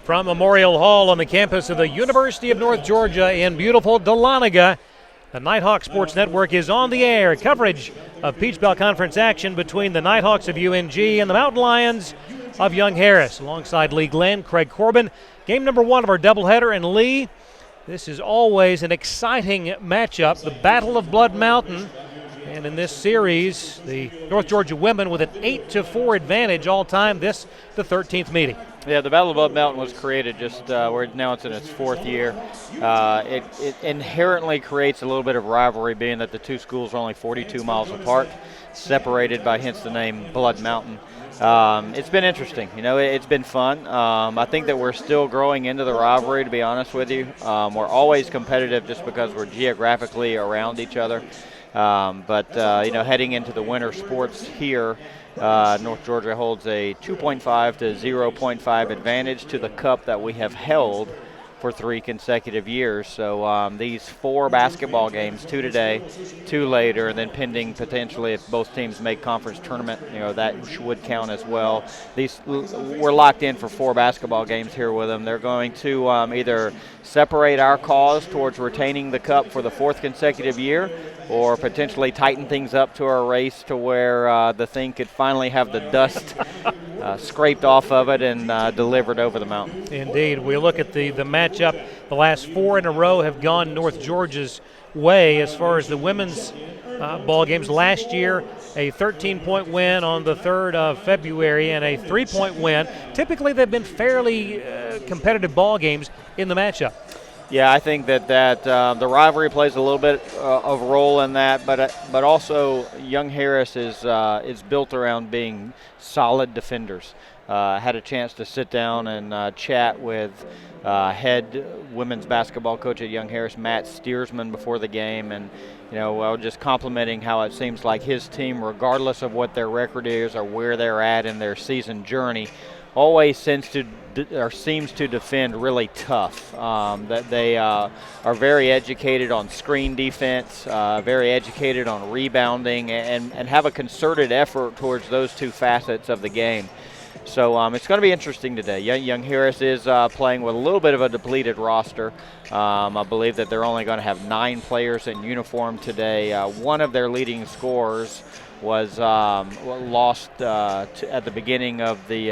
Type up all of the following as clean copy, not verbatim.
From Memorial Hall on the campus of the University of North Georgia in beautiful Dahlonega, the Nighthawk Sports Network is on the air. Coverage of Peach Belt Conference action between the Nighthawks of UNG and the Mountain Lions of Young Harris. Alongside Lee Glenn, Craig Corbin. Game number one of our doubleheader. And Lee, this is always an exciting matchup, the Battle of Blood Mountain. And in this series, the North Georgia women with an 8-4 advantage all time, this the 13th meeting. Yeah, the Battle of Blood Mountain was created just where now it's in its fourth year. It inherently creates a little bit of rivalry, being that the two schools are only 42 miles apart, separated by hence the name Blood Mountain. It's been interesting. It's been fun. I think that we're still growing into the rivalry, to be honest with you. We're always competitive just because we're geographically around each other. But heading into the winter sports here, North Georgia holds a 2.5 to 0.5 advantage to the cup that we have held for 3 consecutive years. So these 4 basketball games, 2 today, 2 later, and then pending potentially if both teams make conference tournament, that would count as well. We're locked in for 4 basketball games here with them. They're going to either separate our cause towards retaining the cup for the 4th consecutive year, or potentially tighten things up to our race to where the thing could finally have the dust scraped off of it and delivered over the mountain. Indeed. We look at the matchup. The last 4 in a row have gone North Georgia's way as far as the women's ball games. Last year, a 13-point win on the 3rd of February and a 3-point win. Typically, they've been fairly competitive ball games in the matchup. Yeah, I think that the rivalry plays a little bit of a role in that, but also Young Harris is built around being solid defenders. Had a chance to sit down and chat with head women's basketball coach at Young Harris, Matt Steersman, before the game, and just complimenting how it seems like his team, regardless of what their record is or where they're at in their season journey, always seems to defend really tough. That they are very educated on screen defense, very educated on rebounding, and have a concerted effort towards those 2 facets of the game. So it's going to be interesting today. Young Harris is playing with a little bit of a depleted roster. I believe that they're only going to have 9 players in uniform today. One of their leading scorers was lost at the beginning of the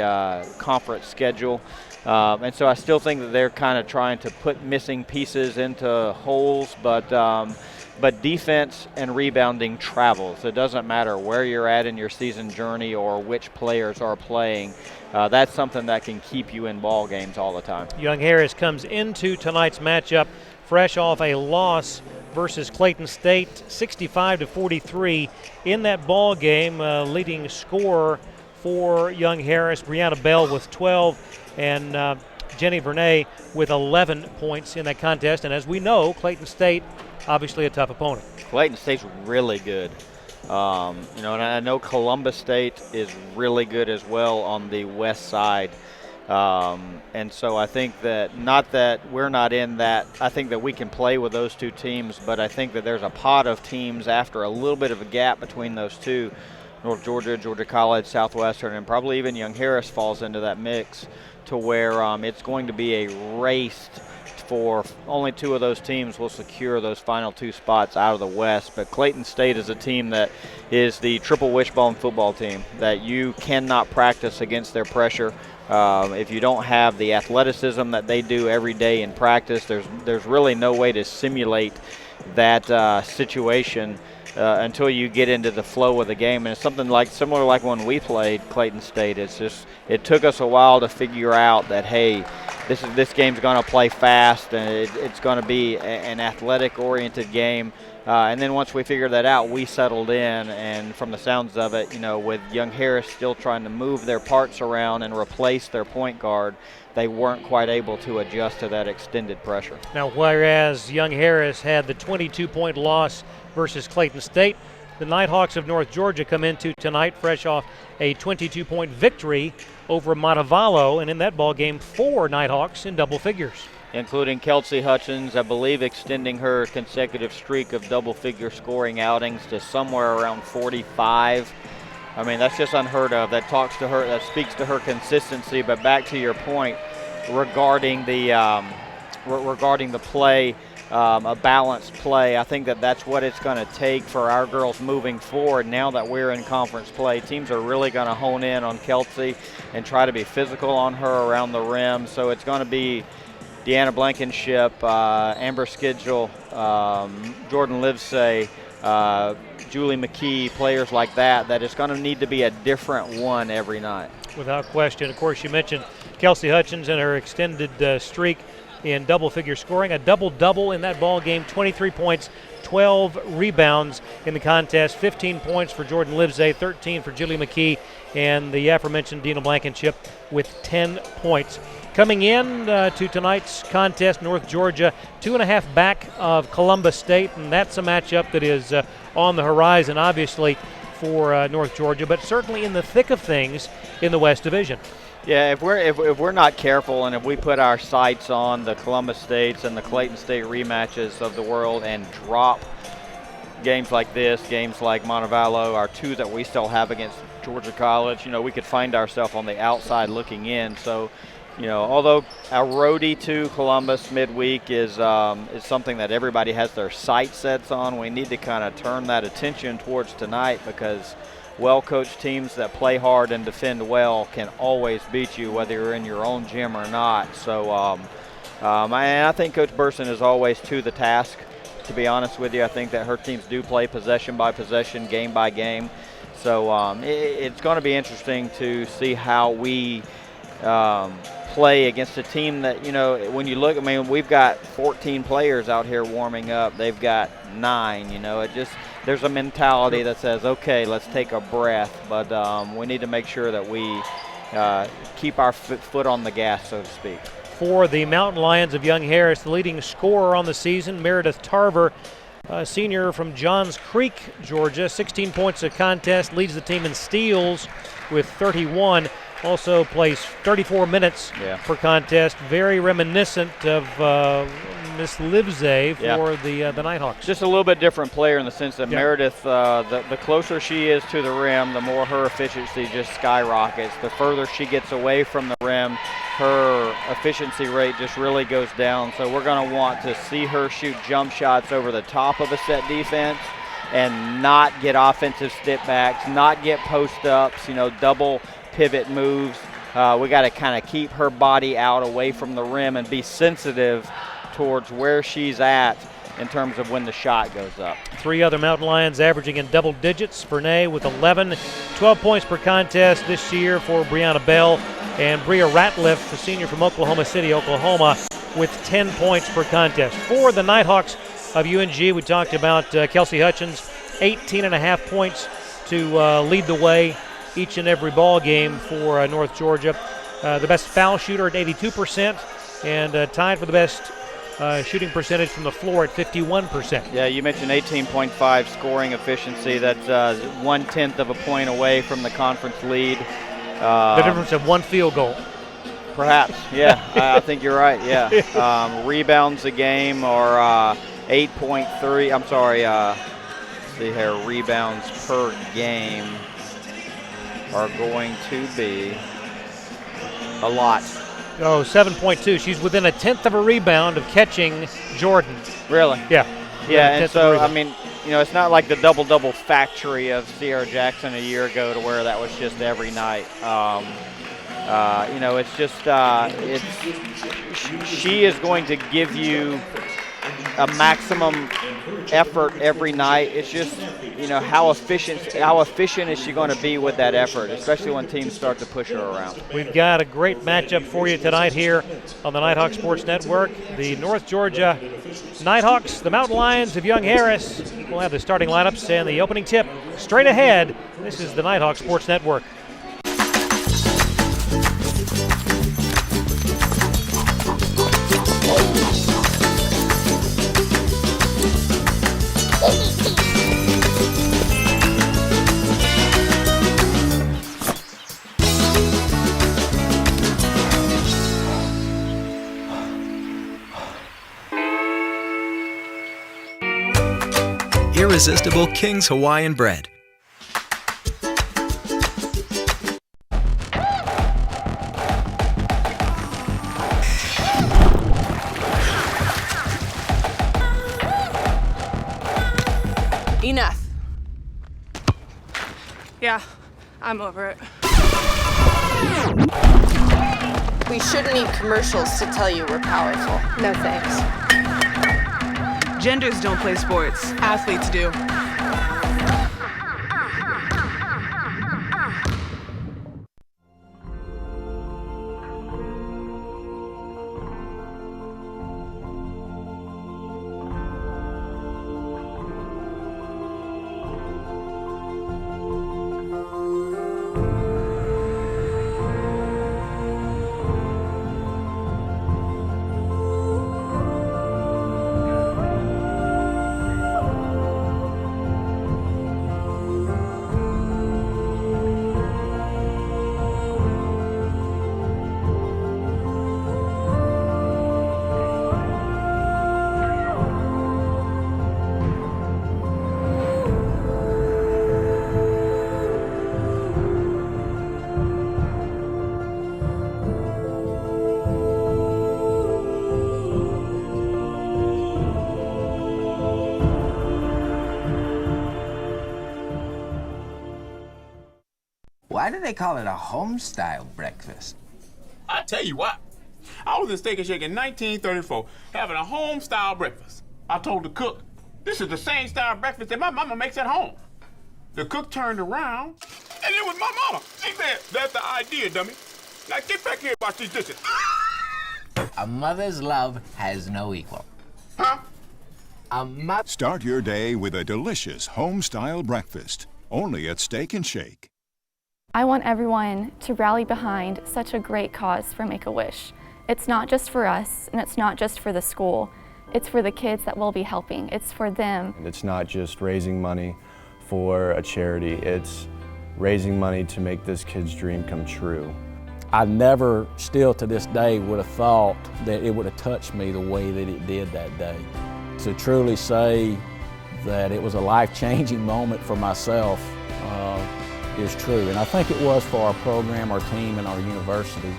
conference schedule. And so I still think that they're kind of trying to put missing pieces into holes, but defense and rebounding travels. It doesn't matter where you're at in your season journey or which players are playing. That's something that can keep you in ball games all the time. Young Harris comes into tonight's matchup fresh off a loss versus Clayton State, 65-43 in that ball game. Leading scorer for Young Harris, Brianna Bell with 12, and Jenny Vernay with 11 points in that contest. And as we know, Clayton State, obviously a tough opponent. Clayton State's really good. And I know Columbus State is really good as well on the west side. And so I think that, not that we're not in that, I think that we can play with those 2 teams, but I think that there's a pot of teams after a little bit of a gap between those 2. North Georgia, Georgia College, Southwestern, and probably even Young Harris falls into that mix, to where it's going to be a race for only 2 of those teams will secure those final 2 spots out of the West. But Clayton State is a team that is the triple wishbone football team that you cannot practice against their pressure. If you don't have the athleticism that they do every day in practice, there's really no way to simulate that situation until you get into the flow of the game. And it's something similar like when we played Clayton State. It took us a while to figure out that, hey, this game's going to play fast, and it's going to be an athletic-oriented game. And then once we figured that out, we settled in, and from the sounds of it, with Young Harris still trying to move their parts around and replace their point guard, they weren't quite able to adjust to that extended pressure. Now, whereas Young Harris had the 22-point loss versus Clayton State, the Nighthawks of North Georgia come into tonight fresh off a 22-point victory over Montevallo, and in that ball game, 4 Nighthawks in double figures, including Kelsey Hutchins, I believe, extending her consecutive streak of double-figure scoring outings to somewhere around 45. I mean, that's just unheard of. That speaks to her consistency. But back to your point, regarding the play, a balanced play. I think that's what it's going to take for our girls moving forward now that we're in conference play. Teams are really going to hone in on Kelsey and try to be physical on her around the rim. So it's going to be Deanna Blankenship, Amber Skidgel, Jordan Livesay, Julie McKee, players like that it's going to need to be a different one every night. Without question. Of course, you mentioned Kelsey Hutchins and her extended streak in double-figure scoring, a double-double in that ball game, 23 points, 12 rebounds in the contest, 15 points for Jordan Livesay, 13 for Julie McKee, and the aforementioned Deanna Blankenship with 10 points. Coming in to tonight's contest, North Georgia, 2.5 back of Columbus State, and that's a matchup that is on the horizon, obviously, for North Georgia, but certainly in the thick of things in the West Division. Yeah, if we're not careful and if we put our sights on the Columbus States and the Clayton State rematches of the world and drop games like this, games like Montevallo, our two that we still have against Georgia College, we could find ourselves on the outside looking in. So, although our roadie to Columbus midweek is something that everybody has their sights sets on, we need to kind of turn that attention towards tonight because well-coached teams that play hard and defend well can always beat you, whether you're in your own gym or not. So I think Coach Burson is always to the task, to be honest with you. I think that her teams do play possession by possession, game by game. So it's going to be interesting to see how we play against a team that, when you look, we've got 14 players out here warming up. They've got 9, there's a mentality that says, okay, let's take a breath, but we need to make sure that we keep our foot on the gas, so to speak. For the Mountain Lions of Young Harris, the leading scorer on the season, Meredith Tarver, senior from Johns Creek, Georgia, 16 points a contest, leads the team in steals with 31. Also plays 34 minutes per contest. Very reminiscent of Miss Livesay for the Nighthawks. Just a little bit different player in the sense that Meredith, the closer she is to the rim, the more her efficiency just skyrockets. The further she gets away from the rim, her efficiency rate just really goes down. So we're going to want to see her shoot jump shots over the top of a set defense and not get offensive step backs, not get post ups, double pivot moves. We got to kind of keep her body out away from the rim and be sensitive towards where she's at in terms of when the shot goes up. 3 other Mountain Lions averaging in double digits. Vernay with 11, 12 points per contest this year for Brianna Bell, and Bria Ratliff, the senior from Oklahoma City, Oklahoma, with 10 points per contest. For the Nighthawks of UNG, we talked about Kelsey Hutchins, 18.5 points to lead the way each and every ball game for North Georgia. The best foul shooter at 82% and tied for the best shooting percentage from the floor at 51%. Yeah, you mentioned 18.5 scoring efficiency. That's 1/10 of a point away from the conference lead. The difference of 1 field goal. Perhaps, yeah. I think you're right, yeah. Rebounds a game are 8.3. I'm sorry, let's see here, rebounds per game are going to be a lot. Oh, 7.2. She's within 1/10 of a rebound of catching Jordan. Really? Yeah. Yeah, and so, it's not like the double-double factory of Sierra Jackson a year ago to where that was just every night. It's just, she is going to give you a maximum effort every night. It's just, how efficient is she going to be with that effort, especially when teams start to push her around. We've got a great matchup for you tonight here on the Nighthawk Sports Network. The North Georgia Nighthawks, the Mountain Lions of Young Harris. We'll have the starting lineups and the opening tip straight ahead. This is the Nighthawk Sports Network. Irresistible King's Hawaiian bread. Yeah, I'm over it. We shouldn't need commercials to tell you we're powerful. No thanks. Genders don't play sports, athletes do. Why do they call it a home-style breakfast? I tell you what, I was in Steak and Shake in 1934 having a home-style breakfast. I told the cook, this is the same style breakfast that my mama makes at home. The cook turned around, and it was my mama. She said, that's the idea, dummy. Now get back here and wash these dishes. A mother's love has no equal. Huh? Start your day with a delicious home-style breakfast, only at Steak and Shake. I want everyone to rally behind such a great cause for Make-A-Wish. It's not just for us, and it's not just for the school. It's for the kids that we'll be helping. It's for them. And it's not just raising money for a charity. It's raising money to make this kid's dream come true. I never, still to this day, would have thought that it would have touched me the way that it did that day. To truly say that it was a life-changing moment for myself is true. And I think it was for our program, our team, and our university.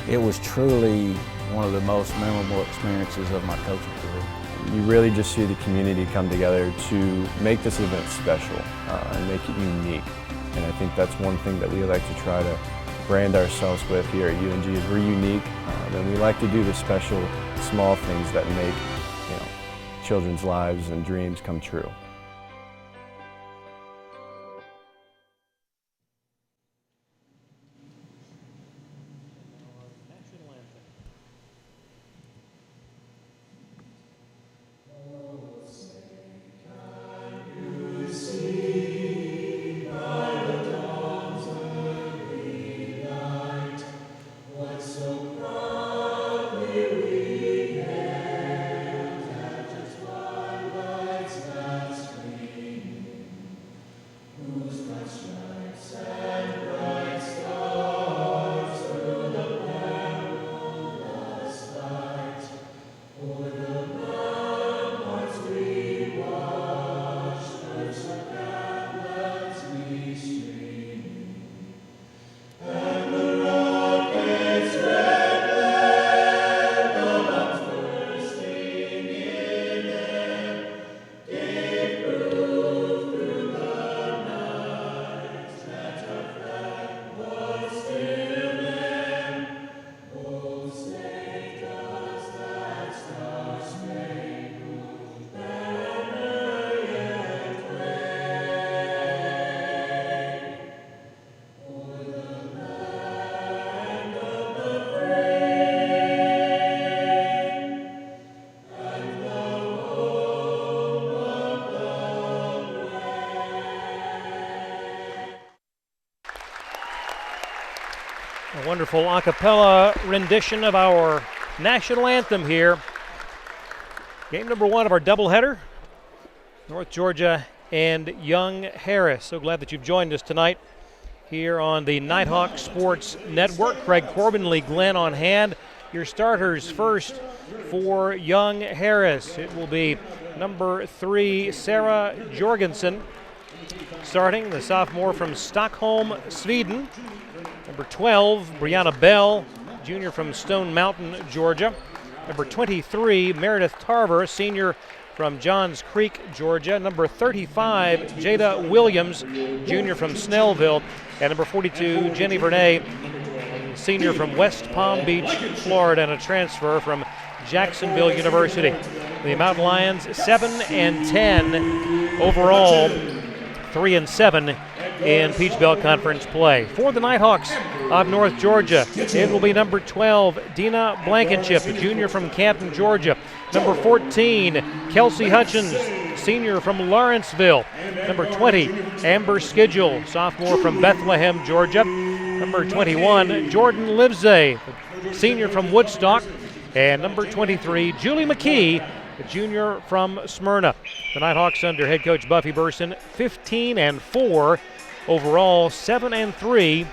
It was truly one of the most memorable experiences of my coaching career. You really just see the community come together to make this event special and make it unique. And I think that's one thing that we like to try to brand ourselves with here at UNG is we're unique, and we like to do the special, small things that make children's lives and dreams come true. A wonderful a cappella rendition of our national anthem here. Game number one of our doubleheader. North Georgia and Young Harris. So glad that you've joined us tonight here on the Nighthawk Sports Network. Craig Corbin, Lee Glenn on hand. Your starters first for Young Harris. It will be number 3, Sarah Jorgensen, starting, the sophomore from Stockholm, Sweden. Number 12, Brianna Bell, junior from Stone Mountain, Georgia. Number 23, Meredith Tarver, senior from Johns Creek, Georgia. Number 35, Jada Williams, junior from Snellville. And number 42, Jenny Vernay, senior from West Palm Beach, Florida, and a transfer from Jacksonville University. The Mountain Lions 7-10 overall, 3-7 in Peach Belt Conference play. For the Nighthawks of North Georgia, it will be number 12, Dina Blankenship, a junior from Canton, Georgia. Number 14, Kelsey Hutchins, senior from Lawrenceville. Number 20, Amber Schedule, sophomore from Bethlehem, Georgia. Number 21, Jordan Livesay, senior from Woodstock. And number 23, Julie McKee, a junior from Smyrna. The Nighthawks under head coach Buffy Burson, 15-4 overall, 7-3,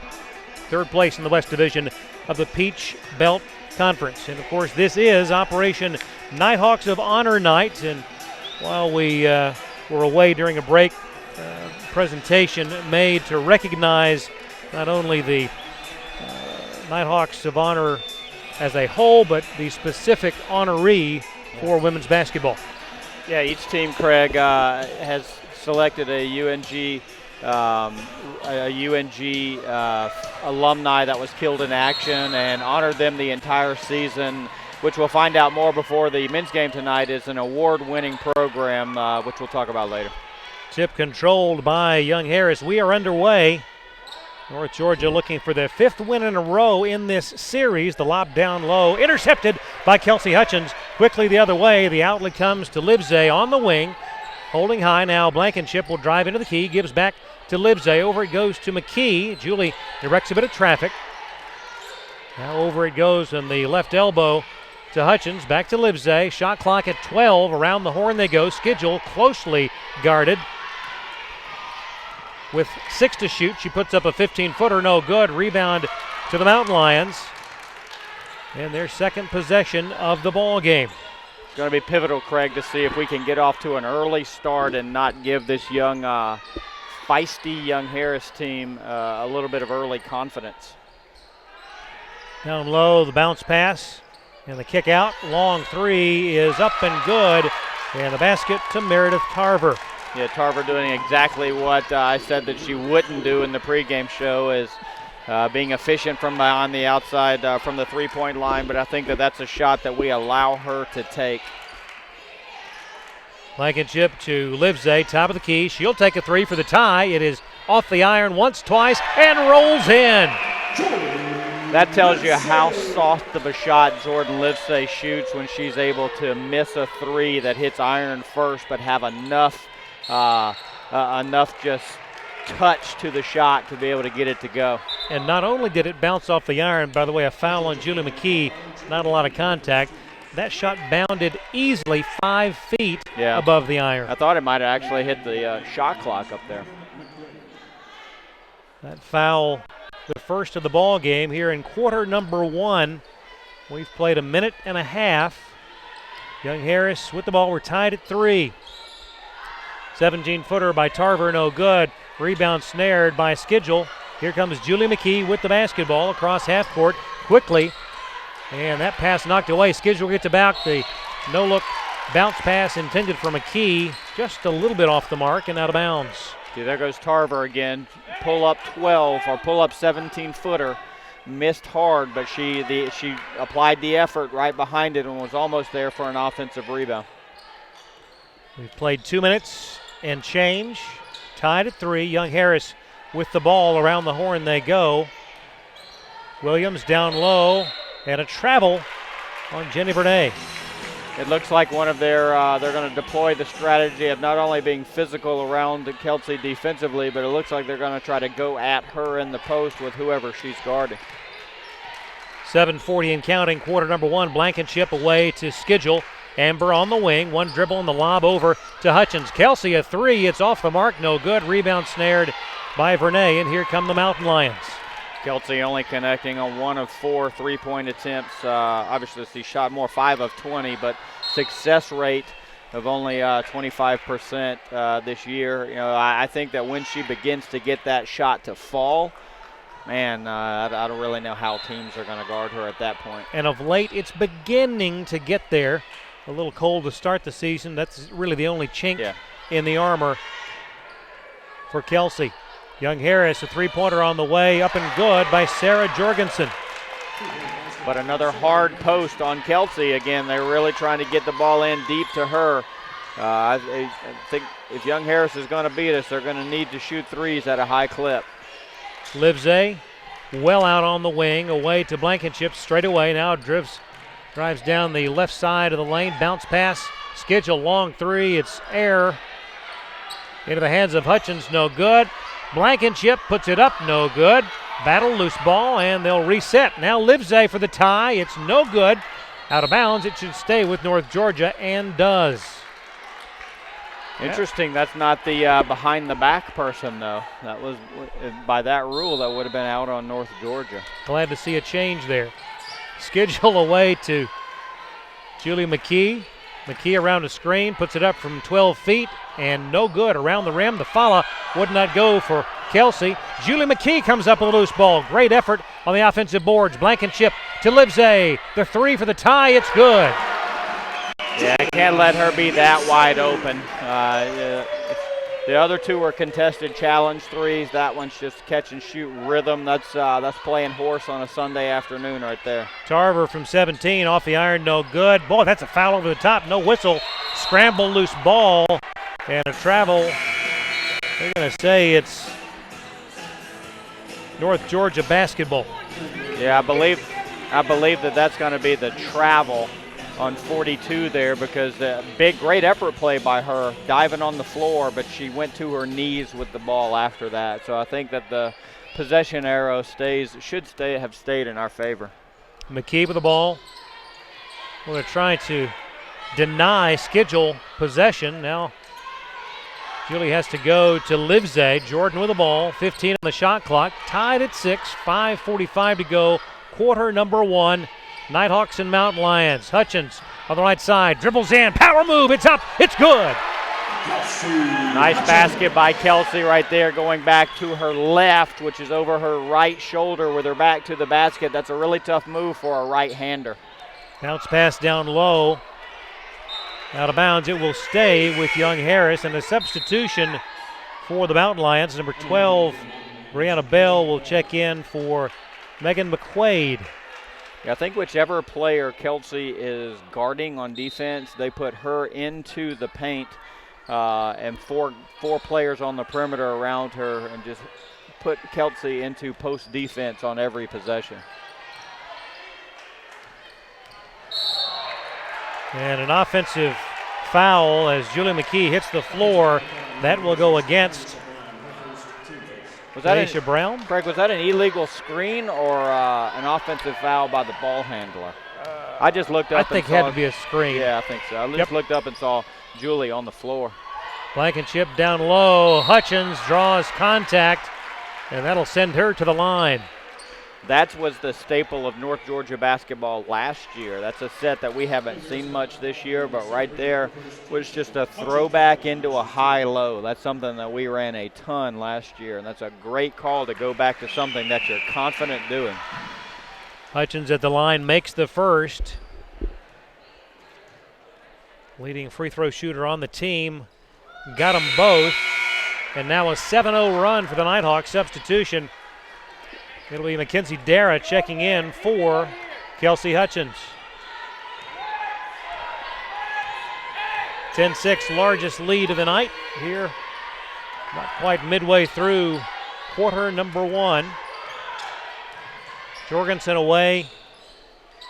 third place in the West Division of the Peach Belt Conference. And of course, this is Operation Nighthawks of Honor Night. And while we were away during a break, presentation made to recognize not only the Nighthawks of Honor as a whole, but the specific honoree for women's basketball. Yeah, each team, Craig, has selected a UNG alumni that was killed in action and honored them the entire season, which we'll find out more before the men's game tonight. Is an award-winning program, which we'll talk about later. Tip controlled by Young Harris. We are underway. North Georgia looking for their 5th win in a row in this series. The lob down low, intercepted by Kelsey Hutchins. Quickly the other way, the outlet comes to Livesay on the wing. Holding high now, Blankenship will drive into the key, gives back to Livesay. Over it goes to McKee. Julie directs a bit of traffic. Now over it goes on the left elbow to Hutchins. Back to Livesay. Shot clock at 12. Around the horn they go. Schedule closely guarded. With 6 to shoot, she puts up a 15-footer, no good. Rebound to the Mountain Lions. And their second possession of the ball game. It's going to be pivotal, Craig, to see if we can get off to an early start and not give this young, feisty Young Harris team a little bit of early confidence. Down low, the bounce pass and the kick out. Long three is up and good. And the basket to Meredith Tarver. Yeah, Tarver doing exactly what I said that she wouldn't do in the pregame show, is being efficient from on the outside from the three-point line, but I think that that's a shot that we allow her to take. Blankenship to Livesay, top of the key. She'll take a three for the tie. It is off the iron once, twice, and rolls in. That tells you how soft of a shot Jordan Livesay shoots when she's able to miss a three that hits iron first, but have enough just touch to the shot to be able to get it to go. And not only did it bounce off the iron, by the way, a foul on Julie McKee, not a lot of contact. That shot bounded easily 5 feet above the iron. I thought it might have actually hit the shot clock up there. That foul, the first of the ball game here in quarter number 1. We've played a minute and a half. Young Harris with the ball. We're tied at 3. 17-footer by Tarver, no good. Rebound snared by Schedule. Here comes Julie McKee with the basketball across half court quickly. And that pass knocked away. Schedule gets it back. The no-look bounce pass intended for McKee, just a little bit off the mark and out of bounds. See, there goes Tarver again. Pull up 12 or pull up 17-footer. Missed hard, but she applied the effort right behind it and was almost there for an offensive rebound. We've played 2 minutes and change. Tied at 3. Young Harris with the ball. Around the horn they go. Williams down low, and a travel on Jenny Vernay. It looks like one of their, they're going to deploy the strategy of not only being physical around Kelsey defensively, but it looks like they're going to try to go at her in the post with whoever she's guarding. 7:40 and counting, quarter number 1. Blankenship away to Schedule. Amber on the wing, one dribble and the lob over to Hutchins. Kelsey a three, it's off the mark, no good. Rebound snared by Vernay, and here come the Mountain Lions. Kelsey only connecting on 1 of 4 three-point attempts. Obviously, she shot more, 5 of 20, but success rate of only 25% this year. You know, I think that when she begins to get that shot to fall, man, I don't really know how teams are going to guard her at that point. And of late, it's beginning to get there. a little cold to start the season. That's really the only chink in the armor for Kelsey. Young Harris, a three-pointer on the way, up and good by Sarah Jorgensen. But another hard post on Kelsey. Again, they're really trying to get the ball in deep to her. I think if Young Harris is going to beat us, they're going to need to shoot threes at a high clip. Livesay well out on the wing, away to Blankenship, straight away. Now drives down the left side of the lane, bounce pass, schedule long three. It's air into the hands of Hutchins, no good. Blankenship puts it up, no good. Battle, loose ball, and they'll reset. Now Livesay for the tie. It's no good. Out of bounds. It should stay with North Georgia, and does. Interesting, that's not the behind the back person, though. That was, by that rule, that would have been out on North Georgia. Glad to see a change there. Schedule away to Julie McKee. McKee around the screen, puts it up from 12 feet, and no good around the rim. The follow would not go for Kelsey. Julie McKee comes up with a loose ball. Great effort on the offensive boards. Blankenship to Livesay. The three for the tie. It's good. Yeah, can't let her be that wide open. The other two were contested challenge threes. That one's just catch and shoot rhythm. That's playing horse on a Sunday afternoon right there. Tarver from 17 off the iron, no good. Boy, that's a foul over the top. No whistle. Scramble, loose ball, and a travel. They're going to say it's North Georgia basketball. Yeah, I believe that's going to be the travel on 42 there, because great effort play by her, diving on the floor, but she went to her knees with the ball after that. So I think that the possession arrow should have stayed in our favor. McKee with the ball. We're trying to deny schedule possession. Now Julie has to go to Livesay. Jordan with the ball, 15 on the shot clock, tied at 6, 5:45 to go, quarter number 1. Nighthawks and Mountain Lions. Hutchins on the right side, dribbles in, power move, it's up, it's good. Nice basket by Kelsey right there, going back to her left, which is over her right shoulder with her back to the basket. That's a really tough move for a right-hander. Bounce pass down low. Out of bounds, it will stay with Young Harris, and a substitution for the Mountain Lions. Number 12, Brianna Bell, will check in for Megan McQuaid. Yeah, I think whichever player Kelsey is guarding on defense, they put her into the paint, and four players on the perimeter around her, and just put Kelsey into post defense on every possession. And an offensive foul as Julie McKee hits the floor. That will go against Aisha Brown. Craig, was that an illegal screen or an offensive foul by the ball handler? I just looked up. I think it had to be a screen. Yeah, I think so. I just looked up and saw Julie on the floor. Blankenship down low. Hutchins draws contact, and that'll send her to the line. That was the staple of North Georgia basketball last year. That's a set that we haven't seen much this year, but right there was just a throwback into a high-low. That's something that we ran a ton last year, and that's a great call to go back to something that you're confident doing. Hutchins at the line makes the first. Leading free throw shooter on the team. Got them both. And now a 7-0 run for the Nighthawks. Substitution. It'll be Mackenzie Dara checking in for Kelsey Hutchins. 10-6, largest lead of the night here. Not quite midway through quarter number 1. Jorgensen away.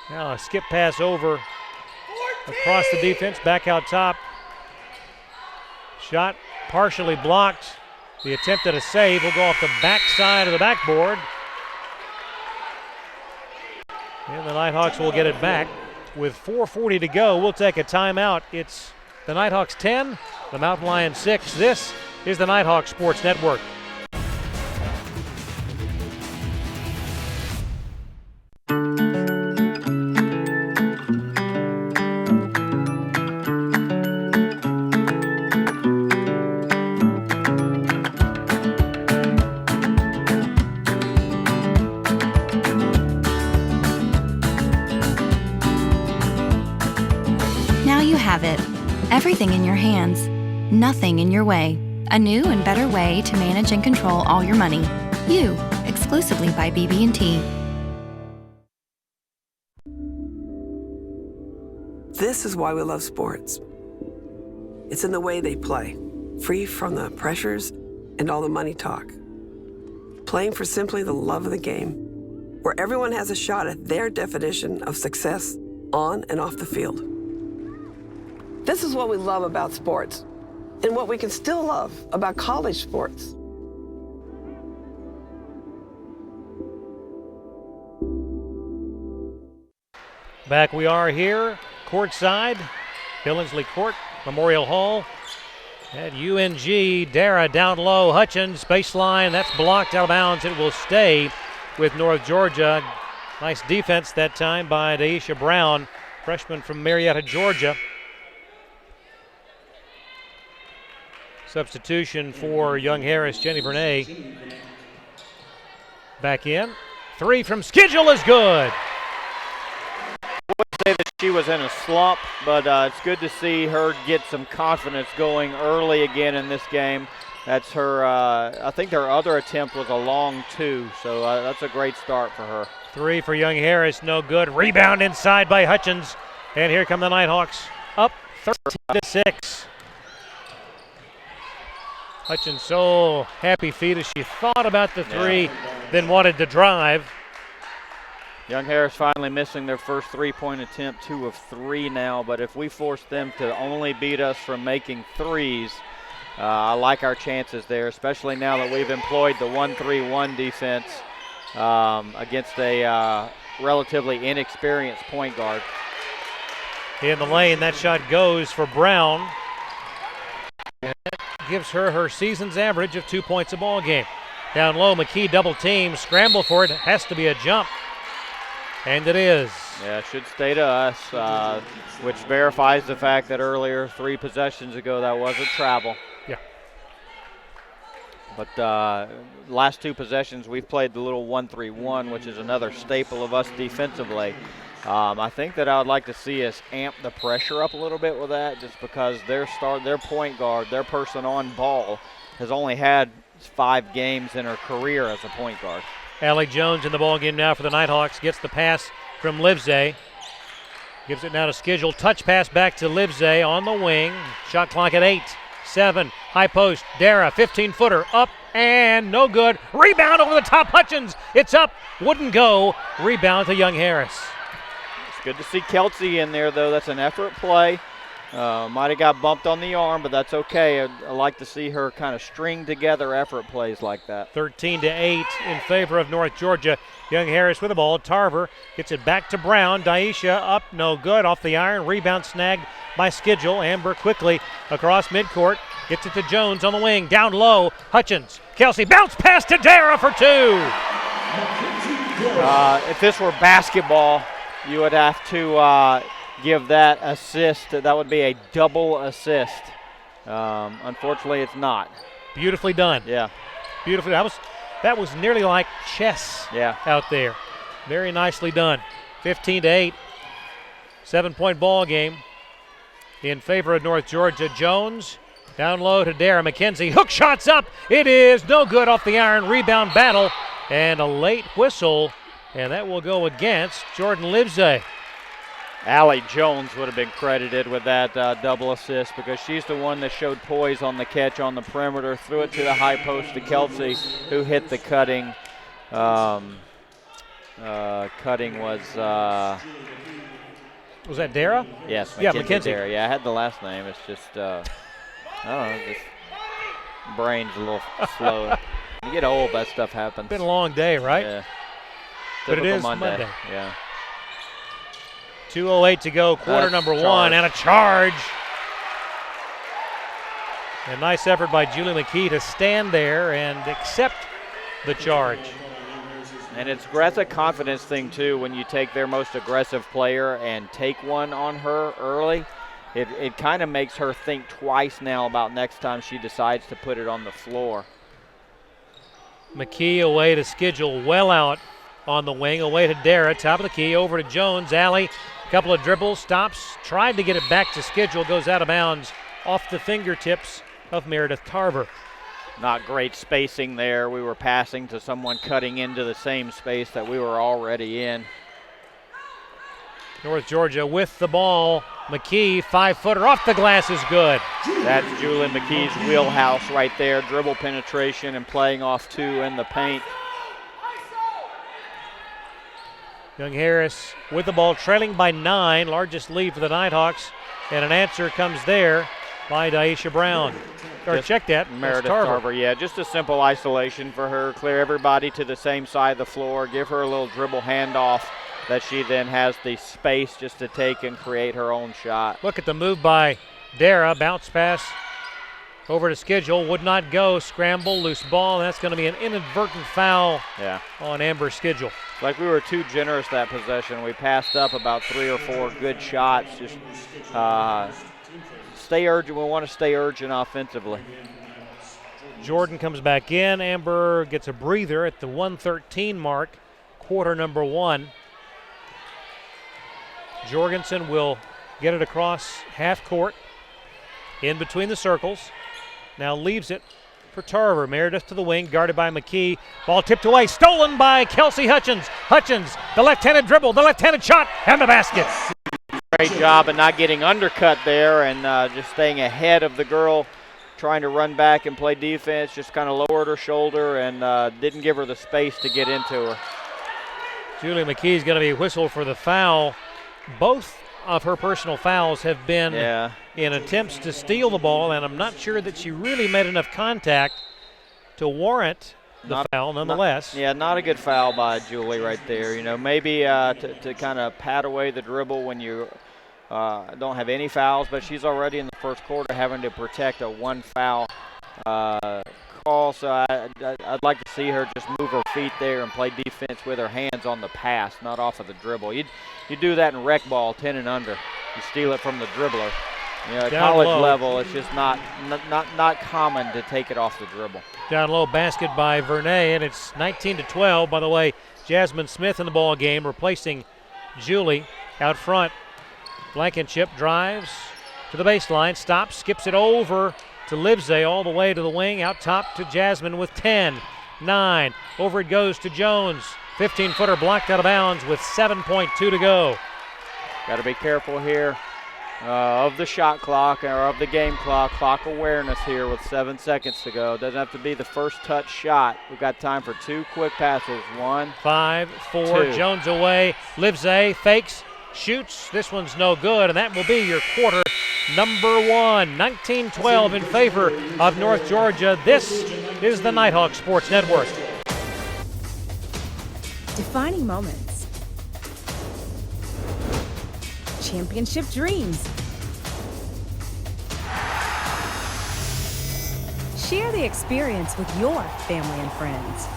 Now a skip pass over across the defense, back out top. Shot partially blocked. The attempt at a save will go off the backside of the backboard. And the Nighthawks will get it back. With 4:40 to go, we'll take a timeout. It's the Nighthawks 10, the Mountain Lions 6. This is the Nighthawk Sports Network. have it. Everything in your hands, nothing in your way. A new and better way to manage and control all your money. You, exclusively by BB&T. This is why we love sports. It's in the way they play, free from the pressures and all the money talk. Playing for simply the love of the game, where everyone has a shot at their definition of success on and off the field. This is what we love about sports, and what we can still love about college sports. Back we are here, courtside, Billingsley Court, Memorial Hall. At UNG, Dara down low, Hutchins, baseline, that's blocked out of bounds. It will stay with North Georgia. Nice defense that time by Daisha Brown, freshman from Marietta, Georgia. Substitution for Young Harris, Jenny Vernay. Back in. 3 from Schedule is good. I would say that she was in a slump, but it's good to see her get some confidence going early again in this game. That's her, I think her other attempt was a long 2, so that's a great start for her. 3 for Young Harris, no good. Rebound inside by Hutchins. And here come the Nighthawks, up 13-6. Hutchins so happy feet as she thought about the 3, then wanted to drive. Young Harris finally missing their first 3-point attempt, 2 of 3 now, but if we force them to only beat us from making 3s, I like our chances there, especially now that we've employed the 1-3-1 defense against a relatively inexperienced point guard. In the lane, that shot goes for Brown. And that gives her her season's average of 2 points a ball game. Down low, McKee double team, scramble for it, has to be a jump. And it is. Yeah, it should stay to us, which verifies the fact that earlier, 3 possessions ago, that wasn't travel. Yeah. But last 2 possessions, we've played the little 1-3-1, which is another staple of us defensively. I think that I would like to see us amp the pressure up a little bit with that, just because their point guard, their person on ball, has only had 5 games in her career as a point guard. Allie Jones in the ballgame now for the Nighthawks. Gets the pass from Livesay. Gives it now to Schedule. Touch pass back to Livesay on the wing. Shot clock at 8, 7. High post. Dara, 15-footer. Up and no good. Rebound over the top. Hutchins. It's up. Wouldn't go. Rebound to Young Harris. It's good to see Kelsey in there, though. That's an effort play. Might have got bumped on the arm, but that's okay. I like to see her kind of string together effort plays like that. 13-8 in favor of North Georgia. Young Harris with the ball. Tarver gets it back to Brown. Daisha up, no good. Off the iron. Rebound snagged by Schedule. Amber quickly across midcourt. Gets it to Jones on the wing. Down low. Hutchins. Kelsey bounce pass to Dara for 2. If this were basketball, you would have to give that assist. That would be a double assist. Unfortunately, it's not. Beautifully done. Yeah. Beautifully. That was nearly like chess out there. Very nicely done. 15-8. 7-point ball game in favor of North Georgia. Jones down low to Dara McKenzie. Hook shots up. It is no good off the iron. Rebound battle and a late whistle, and that will go against Jordan Livesay. Allie Jones would have been credited with that double assist, because she's the one that showed poise on the catch on the perimeter, threw it to the high post to Kelsey, who hit the cutting. Cutting was that Dara? Yes, McKenzie. Dara. Yeah, I had the last name. It's just, I don't know, just brain's a little slow. You get old, that stuff happens. Been a long day, right? Yeah. But Typical it is Monday. Yeah. 2:08 to go, quarter number 1, and a charge. A nice effort by Julie McKee to stand there and accept the charge. And that's a confidence thing, too, when you take their most aggressive player and take one on her early. It kind of makes her think twice now about next time she decides to put it on the floor. McKee away to Schedule, well out on the wing, away to Dara, top of the key, over to Jones. Alley Couple of dribbles, stops, tried to get it back to schedule, goes out of bounds off the fingertips of Meredith Tarver. Not great spacing there. We were passing to someone cutting into the same space that we were already in. North Georgia with the ball. McKee, 5-footer off the glass is good. That's Julie McKee's wheelhouse right there. Dribble penetration and playing off two in the paint. Young Harris with the ball, trailing by 9, largest lead for the Nighthawks, and an answer comes there by Daisha Brown. Or check that, Meredith Tarver. Yeah, just a simple isolation for her. Clear everybody to the same side of the floor. Give her a little dribble handoff that she then has the space just to take and create her own shot. Look at the move by Dara, bounce pass over to schedule, would not go, scramble, loose ball, and that's going to be an inadvertent foul on Amber's schedule. Like we were too generous that possession. We passed up about 3 or 4 good shots. Just stay urgent. We want to stay urgent offensively. Jordan comes back in. Amber gets a breather at the 1:13 mark, quarter number 1. Jorgensen will get it across half court, in between the circles. Now leaves it for Tarver. Meredith to the wing, guarded by McKee. Ball tipped away, stolen by Kelsey Hutchins. Hutchins, the left-handed dribble, the left-handed shot, and the basket. Great job of not getting undercut there and just staying ahead of the girl, trying to run back and play defense. Just kind of lowered her shoulder and didn't give her the space to get into her. Julie McKee is going to be whistled for the foul. Both of her personal fouls have been in attempts to steal the ball, and I'm not sure that she really made enough contact to warrant the foul nonetheless. Not a good foul by Julie right there. You know, maybe to kind of pat away the dribble when you don't have any fouls, but she's already in the first quarter having to protect a 1 foul call, so I'd like to see her just move her feet there and play defense with her hands on the pass, not off of the dribble. You do that in rec ball, 10 and under. You steal it from the dribbler. You know, at college level, it's just not common to take it off the dribble. Down low basket by Vernay, and it's 19-12. By the way, Jasmine Smith in the ball game, replacing Julie out front. Blankenship drives to the baseline, stops, skips it over to Livesay, all the way to the wing, out top to Jasmine with 10, 9. Over it goes to Jones. 15-footer blocked out of bounds with 7.2 to go. Got to be careful here of the shot clock or of the game clock. Clock awareness here with 7 seconds to go. Doesn't have to be the first touch shot. We've got time for 2 quick passes. 1, 5, 4. 2. Jones away. Livesay fakes, shoots. This one's no good, and that will be your quarter number 1. 19-12 in favor of North Georgia. This is the Nighthawk Sports Network. Defining moments. Championship dreams. Share the experience with your family and friends.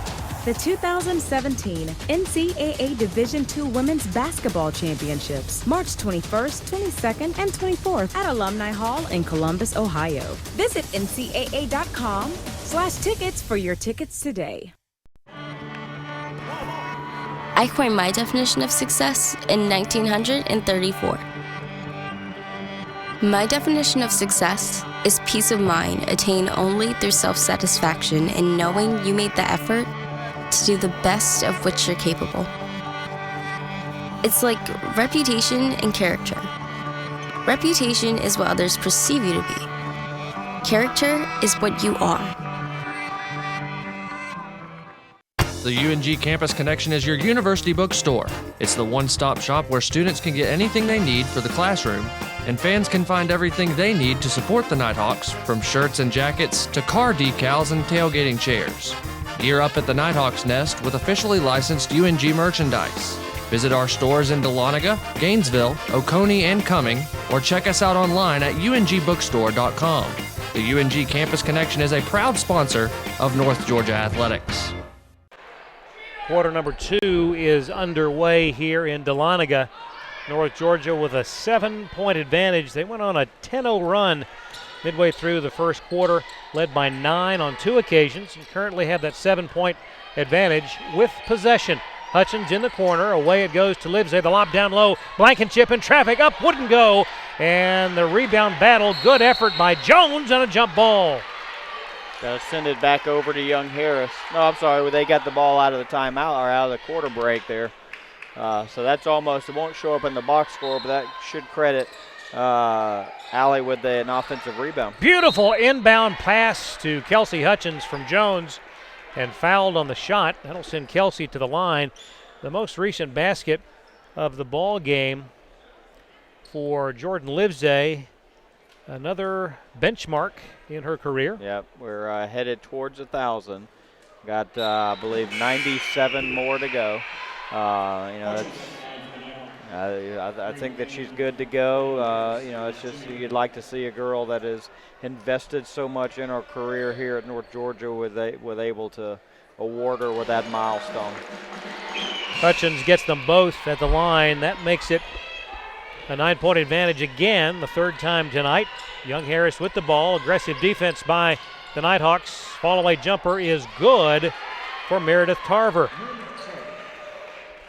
The 2017 NCAA Division II Women's Basketball Championships, March 21st, 22nd, and 24th at Alumni Hall in Columbus, Ohio. Visit ncaa.com/tickets for your tickets today. I coined my definition of success in 1934. My definition of success is peace of mind attained only through self-satisfaction in knowing you made the effort to do the best of which you're capable. It's like reputation and character. Reputation is what others perceive you to be. Character is what you are. The UNG Campus Connection is your university bookstore. It's the one-stop shop where students can get anything they need for the classroom, and fans can find everything they need to support the Nighthawks, from shirts and jackets to car decals and tailgating chairs. Gear up at the Nighthawks Nest with officially licensed UNG merchandise. Visit our stores in Dahlonega, Gainesville, Oconee, and Cumming, or check us out online at ungbookstore.com. The UNG Campus Connection is a proud sponsor of North Georgia Athletics. Quarter number 2 is underway here in Dahlonega. North Georgia with a 7-point advantage. They went on a 10-0 run midway through the first quarter, led by 9 on 2 occasions, and currently have that 7-point advantage with possession. Hutchins in the corner. Away it goes to Livesey. The lob down low. Blankenship in traffic. Up wouldn't go. And the rebound battle. Good effort by Jones on a jump ball. Gonna send it back over to Young Harris. No, I'm sorry. They got the ball out of the timeout or out of the quarter break there. So that's almost, it won't show up in the box score, but that should credit Allie with an offensive rebound. Beautiful inbound pass to Kelsey Hutchins from Jones and fouled on the shot. That'll send Kelsey to the line. The most recent basket of the ball game for Jordan Livesey. Another benchmark in her career. Yep, we're headed towards 1,000. Got, I believe, 97 more to go. I think that she's good to go. It's just you'd like to see a girl that has invested so much in her career here at North Georgia with able to award her with that milestone. Hutchins gets them both at the line. That makes it a 9-point advantage again, the third time tonight. Young Harris with the ball. Aggressive defense by the Nighthawks. Fall-away jumper is good for Meredith Tarver.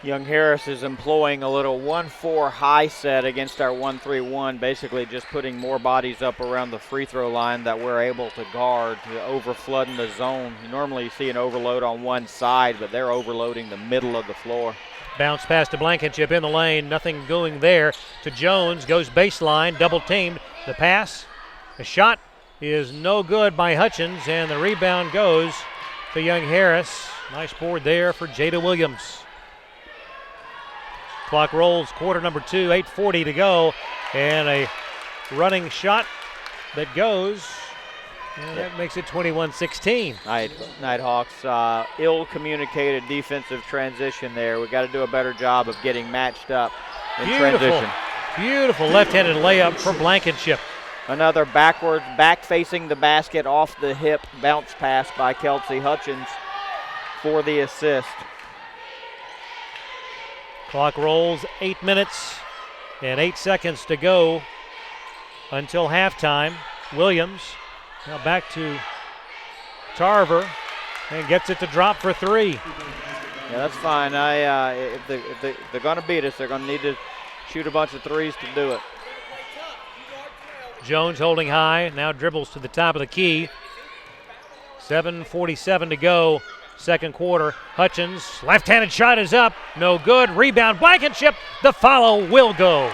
Young Harris is employing a little 1-4 high set against our 1-3-1, basically just putting more bodies up around the free throw line that we're able to guard, to overflooding the zone. Normally you see an overload on one side, but they're overloading the middle of the floor. Bounce pass to Blankenship in the lane. Nothing going there to Jones. Goes baseline. Double teamed. The pass. The shot is no good by Hutchins, and the rebound goes to Young Harris. Nice board there for Jada Williams. Clock rolls. Quarter number 2. 8:40 to go. And a running shot that goes. And that makes it 21-16. Nighthawks, ill-communicated defensive transition there. We got to do a better job of getting matched up in transition. Beautiful left-handed layup for Blankenship. Another backwards, back-facing the basket, off the hip bounce pass by Kelsey Hutchins for the assist. Clock rolls. 8 minutes and 8 seconds to go until halftime. Williams. Now back to Tarver and gets it to drop for 3. Yeah, that's fine. If they're going to beat us, they're going to need to shoot a bunch of threes to do it. Jones holding high, now dribbles to the top of the key. 7:47 to go, second quarter. Hutchins, left-handed shot is up, no good. Rebound, Blankenship, the follow will go.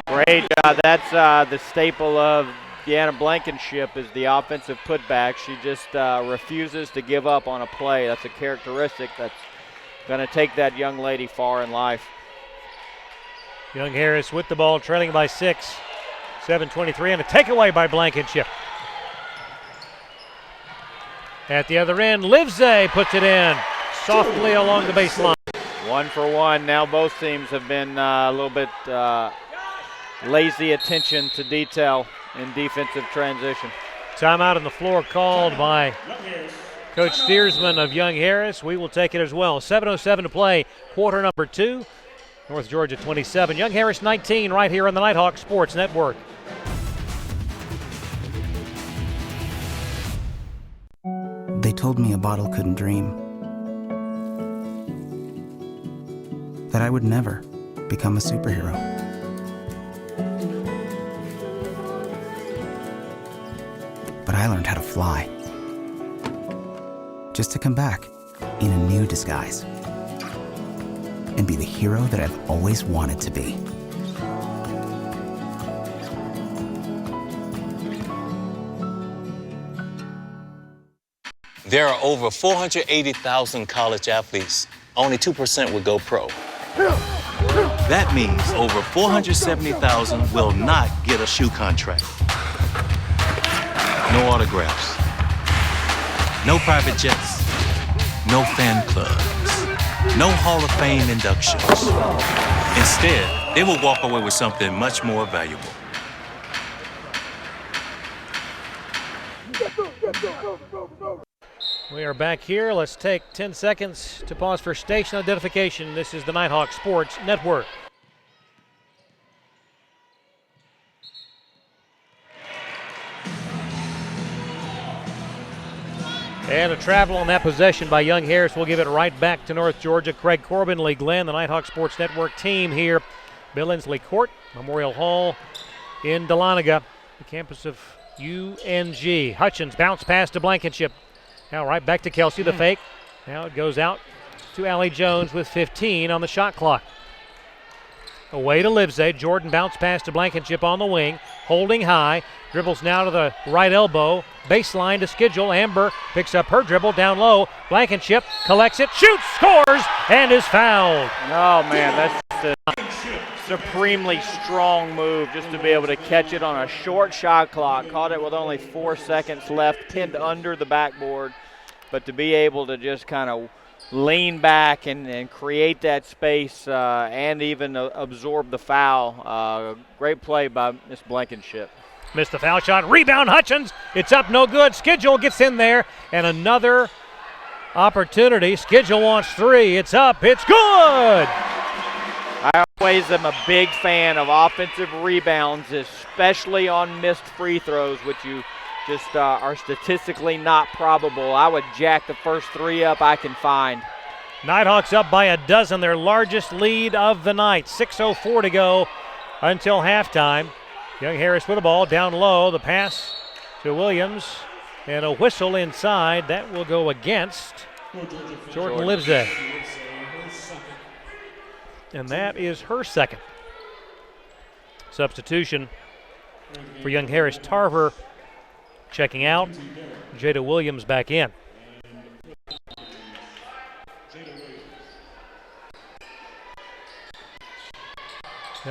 Great job. That's the staple of Deanna Blankenship, is the offensive putback. She just refuses to give up on a play. That's a characteristic that's going to take that young lady far in life. Young Harris with the ball, trailing by 6. 7:23 and a takeaway by Blankenship. At the other end, Livesey puts it in softly along the baseline. 1 for 1. Now both teams have been a little bit lazy attention to detail in defensive transition. Timeout on the floor called by Coach Steersman of Young Harris. We will take it as well. 7:07 to play, quarter number 2. North Georgia 27, Young Harris 19, right here on the Nighthawk Sports Network. They told me a bottle couldn't dream. That I would never become a superhero. But I learned how to fly. Just to come back in a new disguise. And be the hero that I've always wanted to be. There are over 480,000 college athletes. Only 2% would go pro. That means over 470,000 will not get a shoe contract. No autographs. No private jets. No fan clubs. No Hall of Fame inductions. Instead, they will walk away with something much more valuable. We are back here. Let's take 10 seconds to pause for station identification. This is the Nighthawk Sports Network. And a travel on that possession by Young Harris. We'll give it right back to North Georgia. Craig Corbin, Lee Glenn, the Nighthawk Sports Network team here. Bill Inslee Court, Memorial Hall in Dahlonega, the campus of UNG. Hutchins bounce pass to Blankenship. Now right back to Kelsey, the fake. Now it goes out to Allie Jones with 15 on the shot clock. Away to Livesay. Jordan bounce pass to Blankenship on the wing. Holding high. Dribbles now to the right elbow. Baseline to Schedule. Amber picks up her dribble down low. Blankenship collects it, shoots, scores, and is fouled. Oh, man, that's a supremely strong move just to be able to catch it on a short shot clock. Caught it with only 4 seconds left, pinned under the backboard. But to be able to just kind of lean back and create that space and even absorb the foul. Great play by Miss Blankenship. Missed the foul shot. Rebound, Hutchins. It's up, no good. Schedule gets in there. And another opportunity. Schedule wants three. It's up. It's good. I always am a big fan of offensive rebounds, especially on missed free throws, which you just are statistically not probable. I would jack the first three up I can find. Nighthawks up by a dozen, their largest lead of the night. 6:04 to go until halftime. Young Harris with the ball down low. The pass to Williams and a whistle inside. That will go against Jordan Livesay. And that is her second. Substitution for Young Harris. Tarver checking out. Jada Williams back in.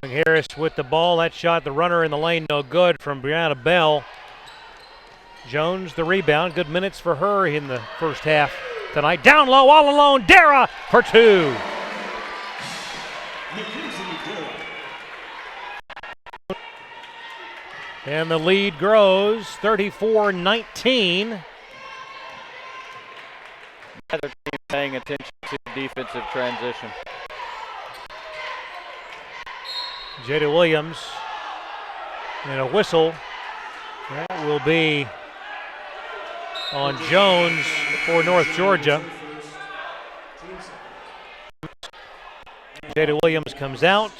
Young Harris with the ball. That shot, the runner in the lane, no good from Brianna Bell. Jones the rebound. Good minutes for her in the first half tonight. Down low, all alone. Dara for two. And the lead grows 34-19. Neither team paying attention to defensive transition. Jada Williams and a whistle. That will be on Jones for North Georgia. Jada Williams comes out.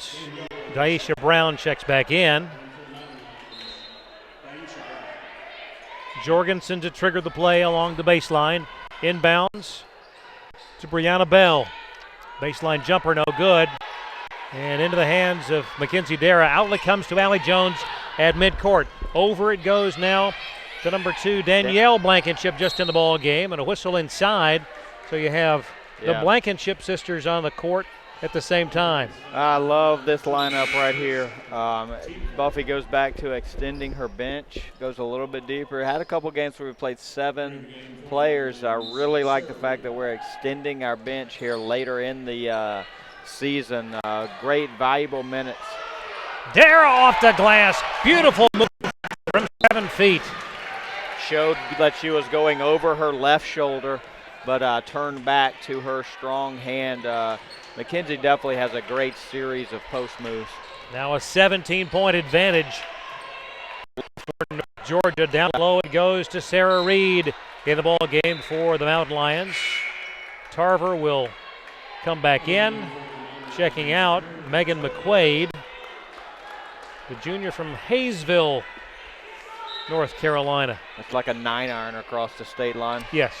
Daisha Brown checks back in. Jorgensen to trigger the play along the baseline. Inbounds to Brianna Bell. Baseline jumper, no good. And into the hands of Mackenzie Dara. Outlet comes to Allie Jones at midcourt. Over it goes now to number 2, Danielle Blankenship, just in the ball game, and a whistle inside. So you have the Blankenship sisters on the court at the same time. I love this lineup right here. Buffy goes back to extending her bench, goes a little bit deeper. Had a couple games where we played 7 players. I really like the fact that we're extending our bench here later in the season. Great, valuable minutes. Dara off the glass. Beautiful move from 7 feet. Showed that she was going over her left shoulder, but turned back to her strong hand. Mackenzie definitely has a great series of post moves. Now a 17-point advantage for North Georgia. Down low it goes to Sarah Reed in the ball game for the Mountain Lions. Tarver will come back in. Checking out Megan McQuaid, the junior from Hayesville, North Carolina. It's like a 9-iron across the state line. Yes.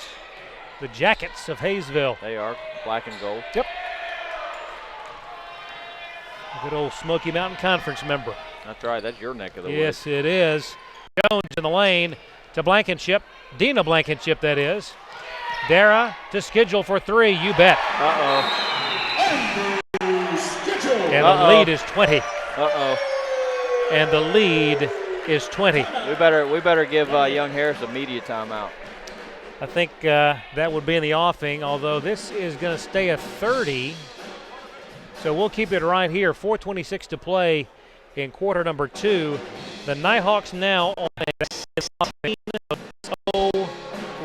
The Jackets of Hayesville. They are black and gold. Yep. A good old Smoky Mountain Conference member. That's right. That's your neck of the woods. Yes, it is. Jones in the lane to Blankenship. Dina Blankenship, that is. Dara to Schedule for 3. You bet. Uh-oh. And the lead is 20. Uh-oh. And the lead is 20. We better give Young Harris a media timeout. I think that would be in the offing, although this is going to stay a 30. So we'll keep it right here. 4:26 to play in quarter number 2. The Nighthawks now on a 16-0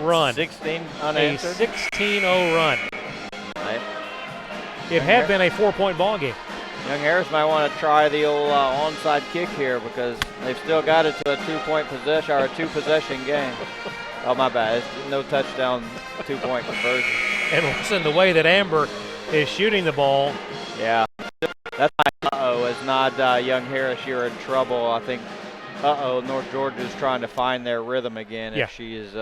run. 16 unanswered. A 16-0 run. Right. It had been a 4-point ball game. Young Harris might want to try the old onside kick here because they've still got it to a 2-point possession or a 2-possession game. Oh, my bad. It's no touchdown, 2-point conversion. And listen, the way that Amber is shooting the ball. Yeah. That's my uh-oh. It's not Young Harris, you're in trouble. I think, North Georgia's trying to find their rhythm again if she is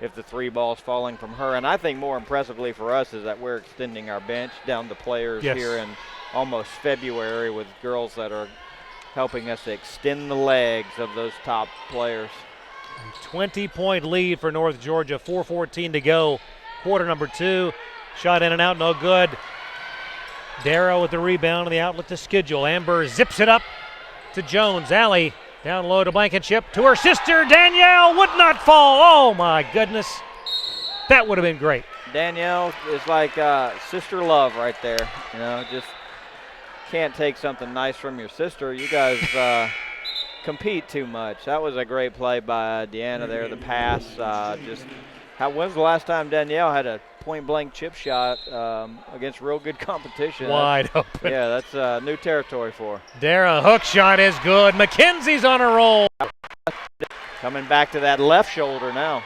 if the three ball's falling from her. And I think more impressively for us is that we're extending our bench down to players here in almost February with girls that are helping us extend the legs of those top players. 20-point lead for North Georgia, 4:14 to go. Quarter number 2. Shot in and out, no good. Darrow with the rebound and the outlet to Schedule. Amber zips it up to Jones. Allie down low to Blankenship. To her sister, Danielle, would not fall. Oh, my goodness. That would have been great. Danielle is like sister love right there. You know, just can't take something nice from your sister. You guys compete too much. That was a great play by Deanna there, the pass. When's the last time Danielle had a point-blank chip shot against real good competition? Wide open. Yeah, that's new territory for her. Dara, hook shot is good. McKenzie's on a roll. Coming back to that left shoulder now.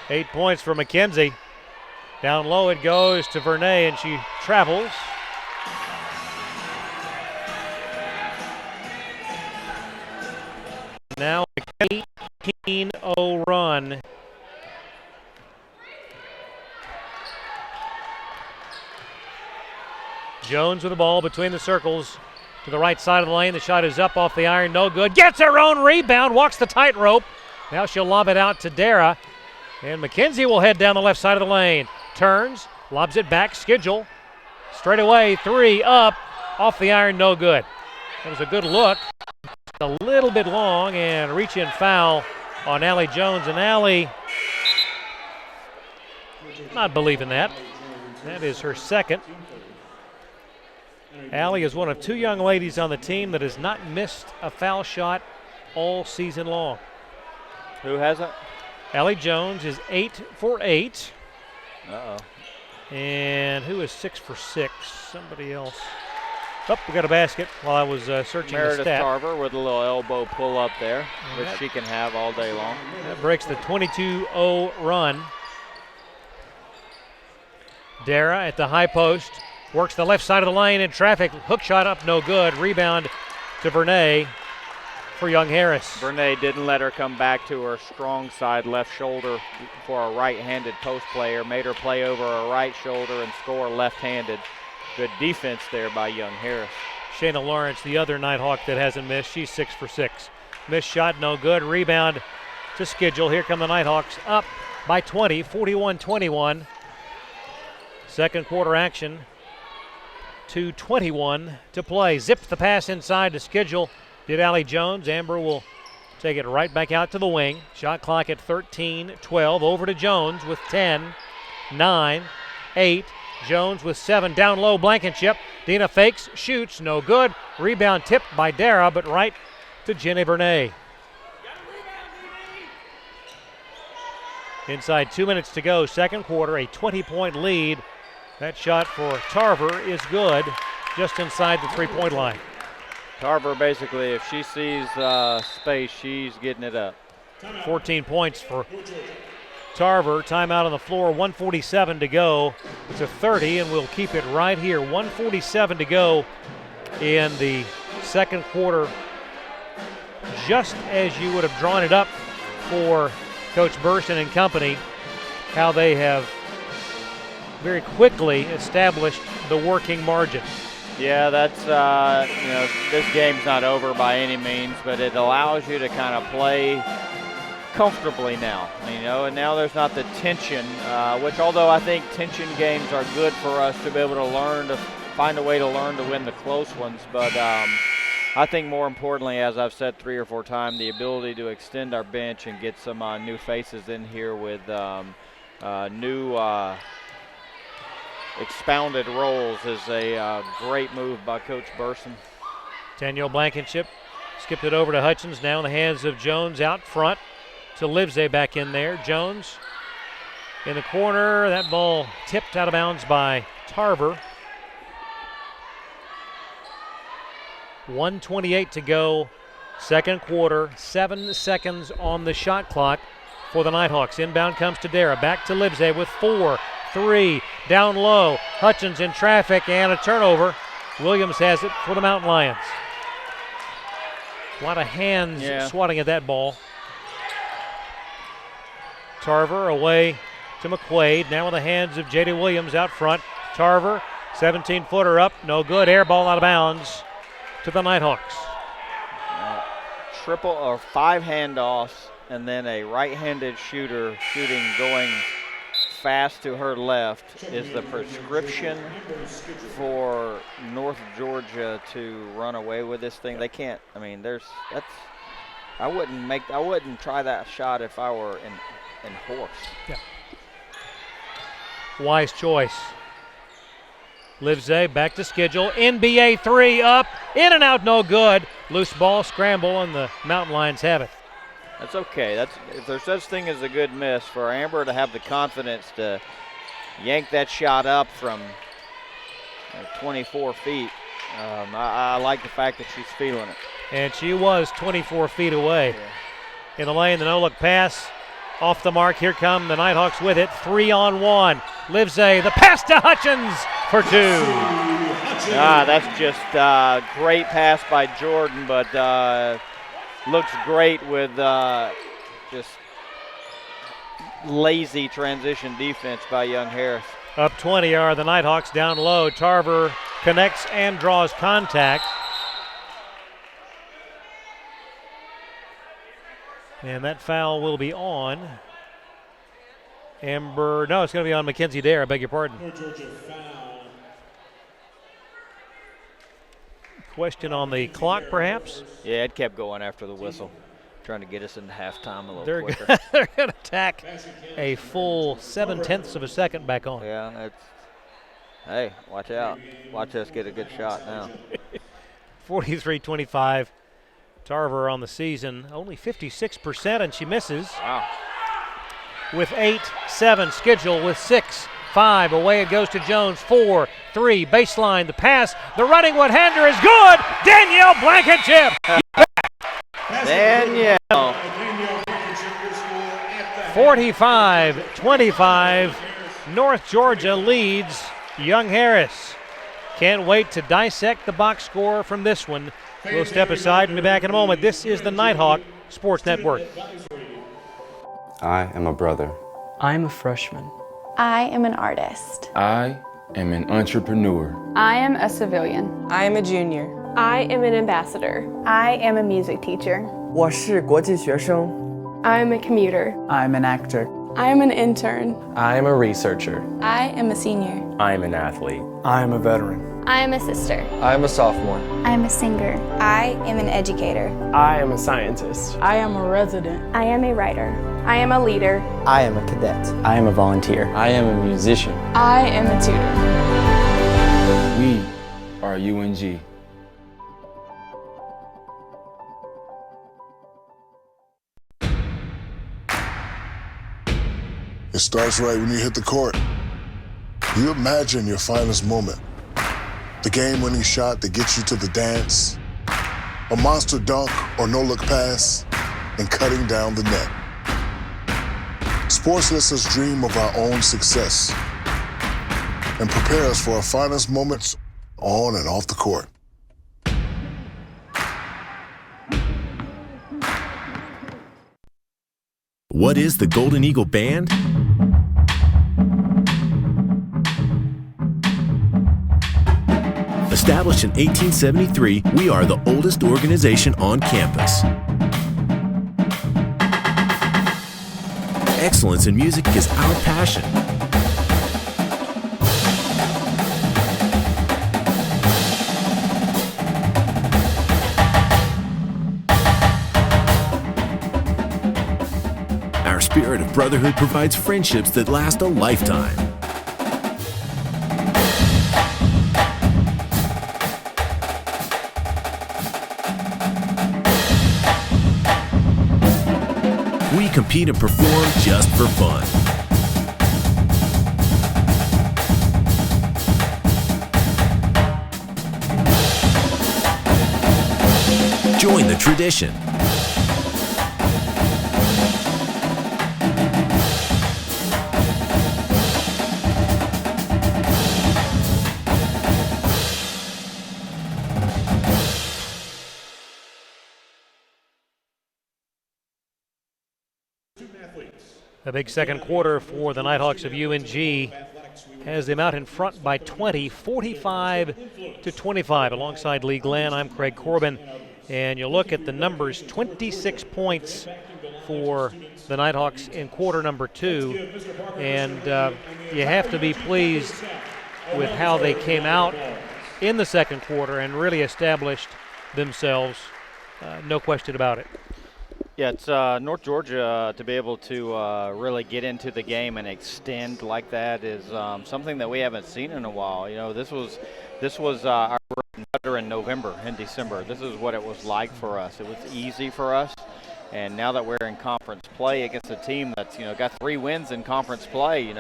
8 points for McKenzie. Down low it goes to Vernay, and she travels. Now a 18-0 run. Jones with the ball between the circles to the right side of the lane. The shot is up off the iron, no good. Gets her own rebound, walks the tightrope. Now she'll lob it out to Dara. And McKenzie will head down the left side of the lane. Turns, lobs it back, Schedule. Straight away, 3 up, off the iron, no good. That was a good look. A little bit long, and reach-in foul on Allie Jones. And Allie, not believing that. That is her second. Allie is one of 2 young ladies on the team that has not missed a foul shot all season long. Who hasn't? Allie Jones is 8 for 8. Uh-oh. And who is 6 for 6? Somebody else. Oh, we got a basket while I was searching Meredith the stat. Tarver with a little elbow pull up there, which she can have all day long. That breaks the 22-0 run. Dara at the high post. Works the left side of the lane in traffic. Hook shot up, no good. Rebound to Vernay for Young Harris. Vernay didn't let her come back to her strong side left shoulder for a right-handed post player. Made her play over her right shoulder and score left-handed. Good defense there by Young Harris. Shayna Lawrence, the other Nighthawk that hasn't missed. She's 6 for 6. Missed shot, no good. Rebound to Schedule. Here come the Nighthawks up by 20, 41-21. Second quarter action. 2:21 to play. Zips the pass inside to Schedule. Did Allie Jones. Amber will take it right back out to the wing. Shot clock at 13-12. Over to Jones with 10, 9, 8. Jones with 7. Down low, Blankenship. Dina fakes, shoots, no good. Rebound tipped by Dara, but right to Jenny Vernay. Inside 2 minutes to go, second quarter, a 20-point lead. That shot for Tarver is good, just inside the three-point line. Tarver basically, if she sees space, she's getting it up. 14 points for Tarver. Timeout on the floor, 1:47 to go. It's a 30, and we'll keep it right here. 1:47 to go in the second quarter. Just as you would have drawn it up for Coach Burson and company, how they have very quickly established the working margin. Yeah, that's, this game's not over by any means, but it allows you to kind of play comfortably now, and now there's not the tension, which although I think tension games are good for us to be able to learn to find a way to learn to win the close ones, but I think more importantly, as I've said 3 or 4 times, the ability to extend our bench and get some new faces in here with new expounded roles is a great move by Coach Burson. Danielle Blankenship skipped it over to Hutchins, now in the hands of Jones out front to Livesay back in there. Jones in the corner, that ball tipped out of bounds by Tarver. 1:28 to go, second quarter, 7 seconds on the shot clock. for the Nighthawks. Inbound comes to Dara. Back to Livesay with 4, 3, down low. Hutchins in traffic and a turnover. Williams has it for the Mountain Lions. A lot of hands swatting at that ball. Tarver away to McQuaid. Now in the hands of J.D. Williams out front. Tarver, 17-footer up. No good. Air ball out of bounds to the Nighthawks. Triple or 5 handoffs, and then a right-handed shooting going fast to her left is the prescription for North Georgia to run away with this thing. They can't. I mean, I wouldn't try that shot if I were in Horse. Yeah. Wise choice. Livesay back to schedule. NBA 3 up, in and out, no good. Loose ball scramble, and the Mountain Lions have it. That's okay. If there's such thing as a good miss, for Amber to have the confidence to yank that shot up from 24 feet, I like the fact that she's feeling it. And she was 24 feet away. In the lane, the no-look pass. Off the mark, here come the Nighthawks with it. 3-on-1. Livesay, the pass to Hutchins for 2. That's just great pass by Jordan, but looks great with just lazy transition defense by Young Harris. Up 20 are the Nighthawks down low. Tarver connects and draws contact. And that foul will be on Amber. No, it's going to be on Mackenzie Dare. I beg your pardon. Question on the clock, perhaps? Yeah, it kept going after the whistle, trying to get us into halftime a little quicker. They're going to tack a full 0.7 of a second back on. Yeah, hey, watch out. Watch us get a good shot now. 43-25. Tarver on the season, only 56%, and she misses. Wow. With 8-7, schedule with 6-5. Away it goes to Jones. 4-3, baseline, the pass, the running one-hander is good. Danielle Blankenship. Danielle. 45-25. North Georgia leads Young Harris. Can't wait to dissect the box score from this one. We'll step aside and be back in a moment. This is the Nighthawk Sports Network. I am a brother. I'm a freshman. I am an artist. I am an entrepreneur. I am a civilian. I am a junior. I am an ambassador. I am a music teacher. 我是国际学生. I am a commuter. I'm an actor. I am an intern. I am a researcher. I am a senior. I am an athlete. I am a veteran. I am a sister. I am a sophomore. I am a singer. I am an educator. I am a scientist. I am a resident. I am a writer. I am a leader. I am a cadet. I am a volunteer. I am a musician. I am a tutor. We are UNG. It starts right when you hit the court. You imagine your finest moment. The game-winning shot that gets you to the dance. A monster dunk or no-look pass, and cutting down the net. Sports lets us dream of our own success and prepare us for our finest moments on and off the court. What is the Golden Eagle Band? Established in 1873, we are the oldest organization on campus. Excellence in music is our passion. Our spirit of brotherhood provides friendships that last a lifetime. We compete and perform just for fun. Join the tradition. A big second quarter for the Nighthawks of UNG has them out in front by 20, 45-25. Alongside Lee Glenn, I'm Craig Corbin. And you look at the numbers, 26 points for the Nighthawks in quarter number 2. And you have to be pleased with how they came out in the second quarter and really established themselves. No question about it. Yeah, it's North Georgia to be able to really get into the game and extend like that is something that we haven't seen in a while. You know, this was our bread and butter in November and December. This is what it was like for us. It was easy for us, and now that we're in conference play against a team that's got 3 wins in conference play,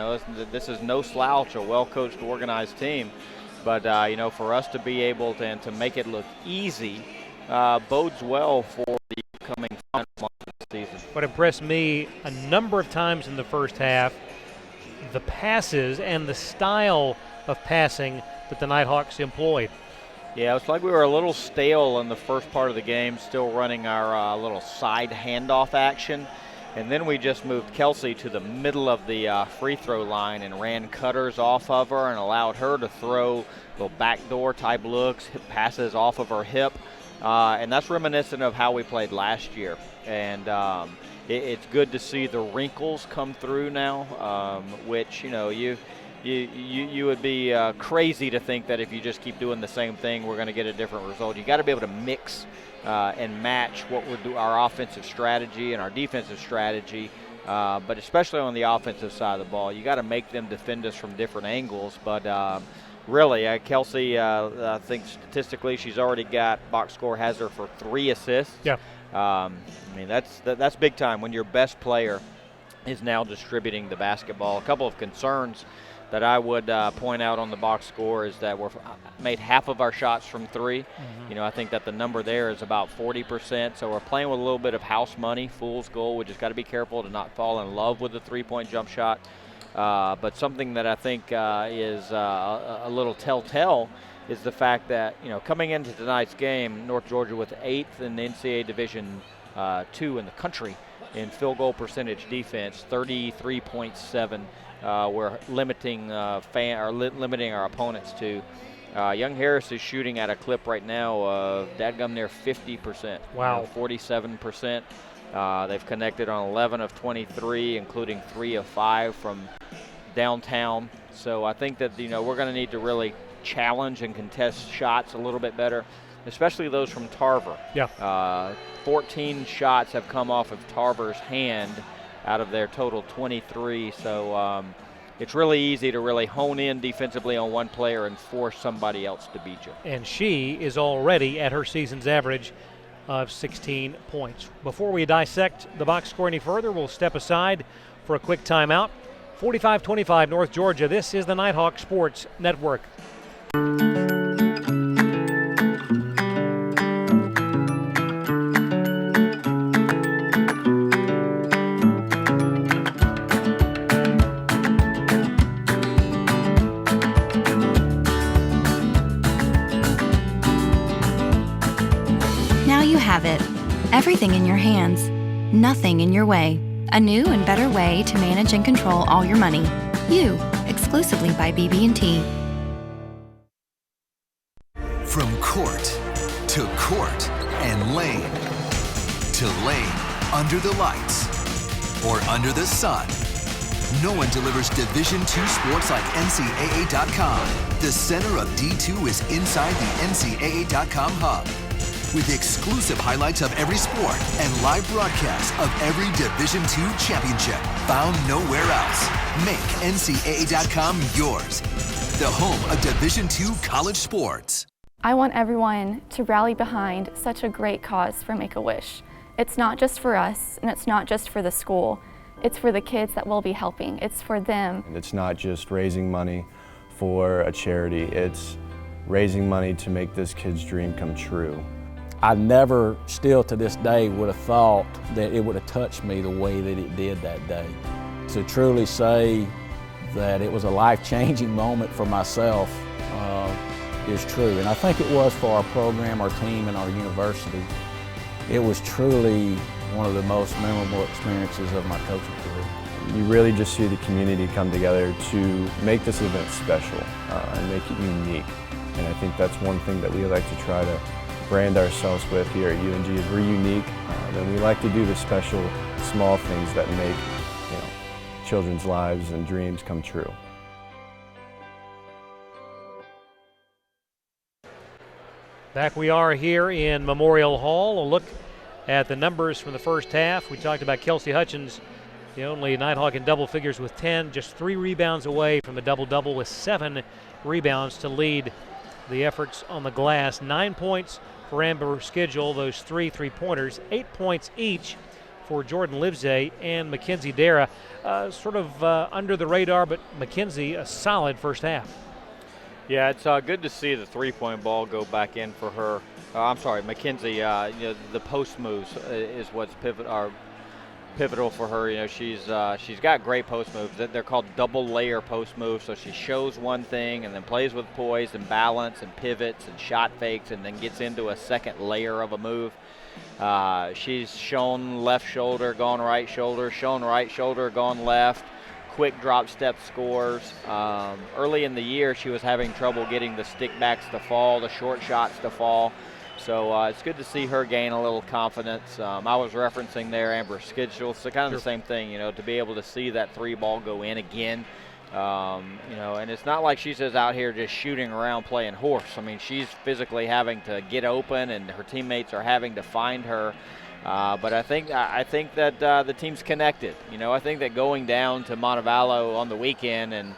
this is no slouch, a well-coached, organized team. But for us to be able to make it look easy bodes well for the coming final months of the season. What impressed me a number of times in the first half, the passes and the style of passing that the Nighthawks employed. Yeah, it's like we were a little stale in the first part of the game, still running our little side handoff action. And then we just moved Kelsey to the middle of the free throw line and ran cutters off of her and allowed her to throw little backdoor type looks, passes off of her hip. And that's reminiscent of how we played last year. And it's good to see the wrinkles come through now, which, you would be crazy to think that if you just keep doing the same thing, we're going to get a different result. You got to be able to mix and match what we're doing, our offensive strategy and our defensive strategy, but especially on the offensive side of the ball. You got to make them defend us from different angles. But really, Kelsey, I think statistically she's already got, box score has her for 3 assists. Yeah. I mean, that's big time when your best player is now distributing the basketball. A couple of concerns that I would point out on the box score is that we're made half of our shots from 3. Mm-hmm. I think that the number there is about 40%. So we're playing with a little bit of house money, fool's gold. We just got to be careful to not fall in love with the 3-point jump shot. But something that I think is a little telltale is the fact that, coming into tonight's game, North Georgia with 8th in the NCAA Division 2 in the country in field goal percentage defense, 33.7. We're limiting limiting our opponents to. Young Harris is shooting at a clip right now of dadgum near 50%. Wow. 47%. They've connected on 11 of 23, including 3 of 5 from downtown. So I think that we're going to need to really challenge and contest shots a little bit better, especially those from Tarver. Yeah. 14 shots have come off of Tarver's hand out of their total 23. So it's really easy to really hone in defensively on one player and force somebody else to beat you. And she is already at her season's average of 16 points. Before we dissect the box score any further, we'll step aside for a quick timeout. 45-25 North Georgia. This is the Nighthawk Sports Network. Now you have it. Everything in your hands. Nothing in your way. A new and better way to manage and control all your money. You, exclusively by BB&T. From court to court and lane to lane, under the lights or under the sun, no one delivers Division II sports like NCAA.com. The center of D2 is inside the NCAA.com hub, with exclusive highlights of every sport and live broadcasts of every Division II championship found nowhere else. Make NCAA.com yours, the home of Division II college sports. I want everyone to rally behind such a great cause for Make-A-Wish. It's not just for us, and it's not just for the school. It's for the kids that we'll be helping. It's for them. And it's not just raising money for a charity. It's raising money to make this kid's dream come true. I never, still to this day, would have thought that it would have touched me the way that it did that day. To truly say that it was a life-changing moment for myself is true. And I think it was for our program, our team, and our university. It was truly one of the most memorable experiences of my coaching career. you really just see the community come together to make this event special and make it unique. And I think that's one thing that we like to try to brand ourselves with here at UNG is we're unique, and we like to do the special, small things that make children's lives and dreams come true. Back we are here in Memorial Hall. A look at the numbers from the first half. We talked about Kelsey Hutchins, the only Nighthawk in double figures with 10, just 3 rebounds away from a double-double with 7 rebounds to lead the efforts on the glass. 9 points for Amber Schedule, those 3 3-pointers, 8 points each for Jordan Livesay and Mackenzie Dara. Sort of under the radar, but Mackenzie, a solid first half. Yeah, it's good to see the 3-point ball go back in for her. I'm sorry, Mackenzie. The post moves is what's pivotal for her. She's got great post moves. They're called double layer post moves. So she shows one thing and then plays with poise and balance and pivots and shot fakes and then gets into a second layer of a move. She's shown left shoulder, gone right shoulder, shown right shoulder, gone left. Quick drop step scores. Early in the year, she was having trouble getting the stick backs to fall, the short shots to fall. So it's good to see her gain a little confidence. I was referencing there Amber Schedule, so kind of the same thing, to be able to see that 3 ball go in again. And it's not like she's just out here just shooting around playing horse. I mean, she's physically having to get open, and her teammates are having to find her. But I think that the team's connected. I think that going down to Montevallo on the weekend and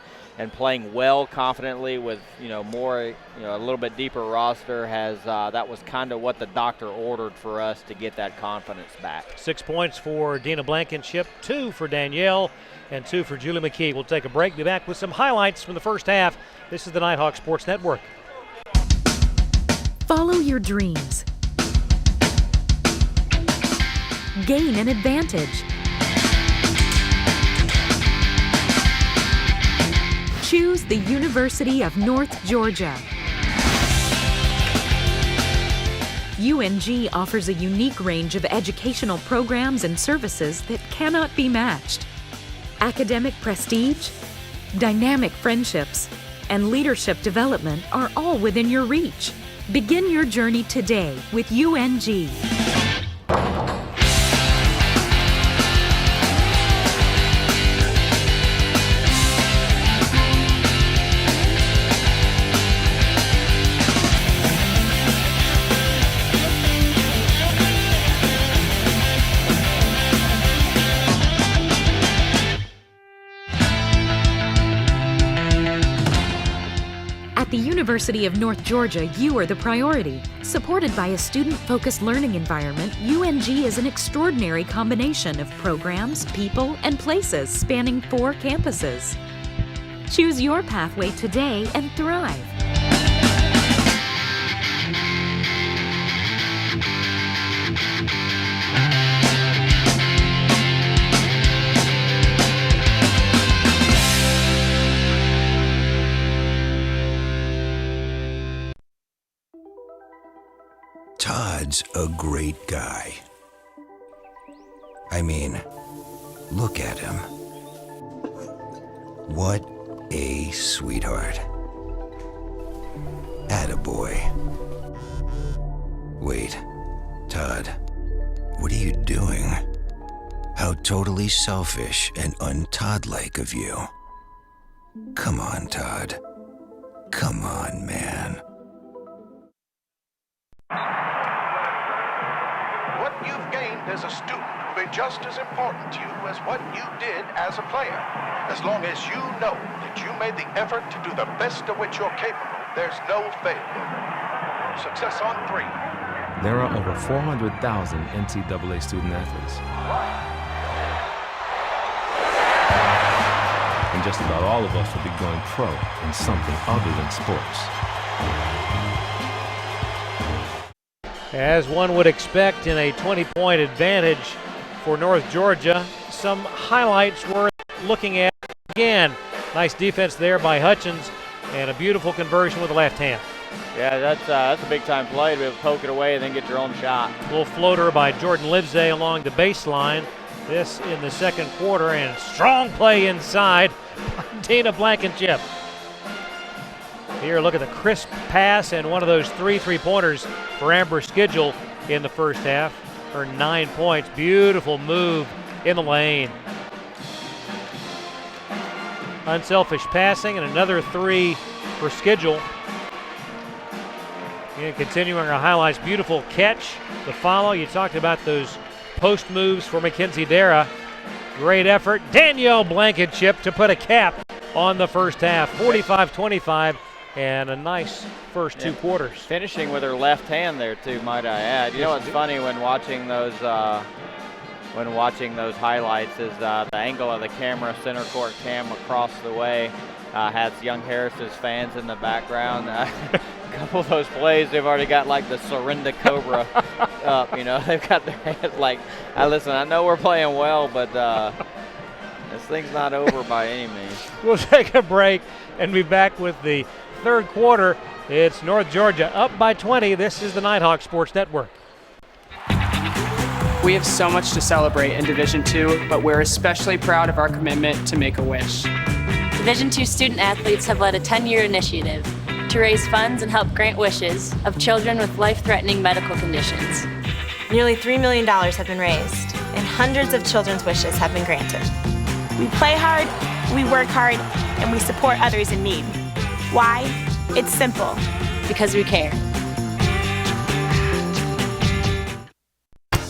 playing well confidently with more a little bit deeper roster has that was kind of what the doctor ordered for us to get that confidence back. 6 points for Dina Blankenship, 2 for Danielle, and 2 for Julie McKee. We'll take a break. Be back with some highlights from the first half. This is the Nighthawk Sports Network. Follow your dreams. Gain an advantage. Choose the University of North Georgia. UNG offers a unique range of educational programs and services that cannot be matched. Academic prestige, dynamic friendships, and leadership development are all within your reach. Begin your journey today with UNG. At the University of North Georgia, you are the priority. Supported by a student-focused learning environment, UNG is an extraordinary combination of programs, people, and places spanning 4 campuses. Choose your pathway today and thrive. Todd's a great guy. I mean, look at him. What a sweetheart. Attaboy. Wait, Todd, what are you doing? How totally selfish and un-Todd-like of you. Come on, Todd. Come on, man. What you've gained as a student will be just as important to you as what you did as a player. As long as you know that you made the effort to do the best of which you're capable, there's no failure. Success on 3. There are over 400,000 NCAA student athletes. And just about all of us will be going pro in something other than sports. As one would expect in a 20-point advantage for North Georgia, some highlights worth looking at. Again, nice defense there by Hutchins and a beautiful conversion with the left hand. Yeah, that's a big-time play to be able to poke it away and then get your own shot. Little floater by Jordan Livesay along the baseline. This in the second quarter, and strong play inside by Dana Blankenship. Here, look at the crisp pass and one of those three-pointers for Amber Schedule in the first half. For 9 points. Beautiful move in the lane. Unselfish passing and another three for Schedule. And continuing our highlights, beautiful catch. The follow, you talked about those post moves for Mackenzie Dara. Great effort. Danielle Blankenship to put a cap on the first half. 45-25 and a nice first two quarters. Finishing with her left hand there too, might I add. You know what's funny when watching those highlights is the angle of the camera, center court cam across the way, has Young Harris's fans in the background. A couple of those plays, they've already got like the Surrender Cobra up, you know. They've got their head like, listen, I know we're playing well, but this thing's not over by any means. We'll take a break and be back with the third quarter. It's North Georgia up by 20. This is the Nighthawk Sports Network. We have so much to celebrate in Division II, but we're especially proud of our commitment to Make-A-Wish. Division II student athletes have led a 10-year initiative to raise funds and help grant wishes of children with life-threatening medical conditions. Nearly $3 million have been raised, and hundreds of children's wishes have been granted. We play hard, we work hard, and we support others in need. Why? It's simple. Because we care.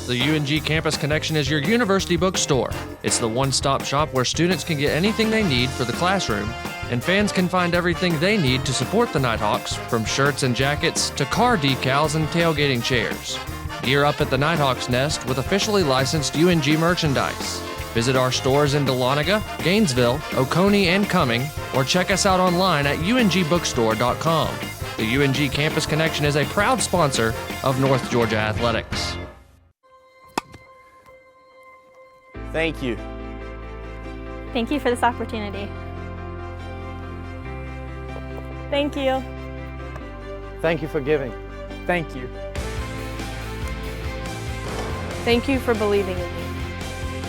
The UNG Campus Connection is your university bookstore. It's the one-stop shop where students can get anything they need for the classroom, and fans can find everything they need to support the Nighthawks, from shirts and jackets to car decals and tailgating chairs. Gear up at the Nighthawks Nest with officially licensed UNG merchandise. Visit our stores in Dahlonega, Gainesville, Oconee, and Cumming, or check us out online at ungbookstore.com. The UNG Campus Connection is a proud sponsor of North Georgia Athletics. Thank you. Thank you for this opportunity. Thank you. Thank you for giving. Thank you. Thank you for believing in me.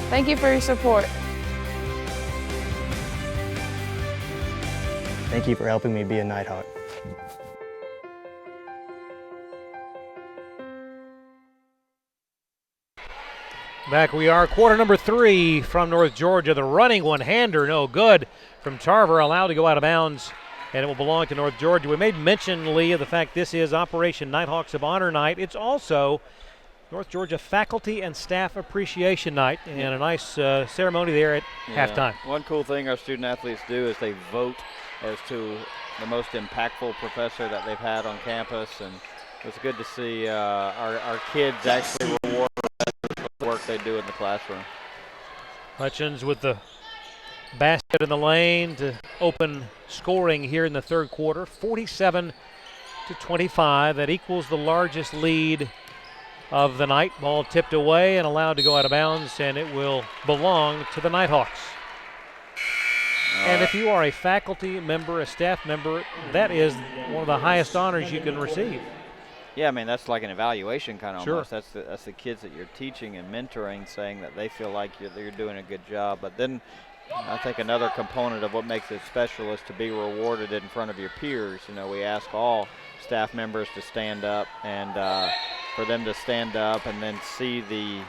Thank you for your support. Thank you for helping me be a Nighthawk. Back we are, quarter number 3 from North Georgia. The running one-hander, no good from Tarver, allowed to go out of bounds, and it will belong to North Georgia. We made mention, Lee, of the fact this is Operation Nighthawks of Honor Night. It's also North Georgia Faculty and Staff Appreciation Night, and a nice ceremony there at halftime. One cool thing our student athletes do is they vote as to the most impactful professor that they've had on campus, and it's good to see our kids actually reward the work they do in the classroom. Hutchins with the basket in the lane to open scoring here in the third quarter, 47-25. That equals the largest lead of the night. Ball tipped away and allowed to go out of bounds, and it will belong to the Nighthawks. And if you are a faculty member, a staff member, that is one of the highest honors you can receive. Yeah, I mean, that's like an evaluation kind of Sure. almost. That's the kids that you're teaching and mentoring, saying that they feel like you're doing a good job. But then I think another component of what makes it special is to be rewarded in front of your peers. You know, we ask all staff members to stand up, and for them to stand up and then see the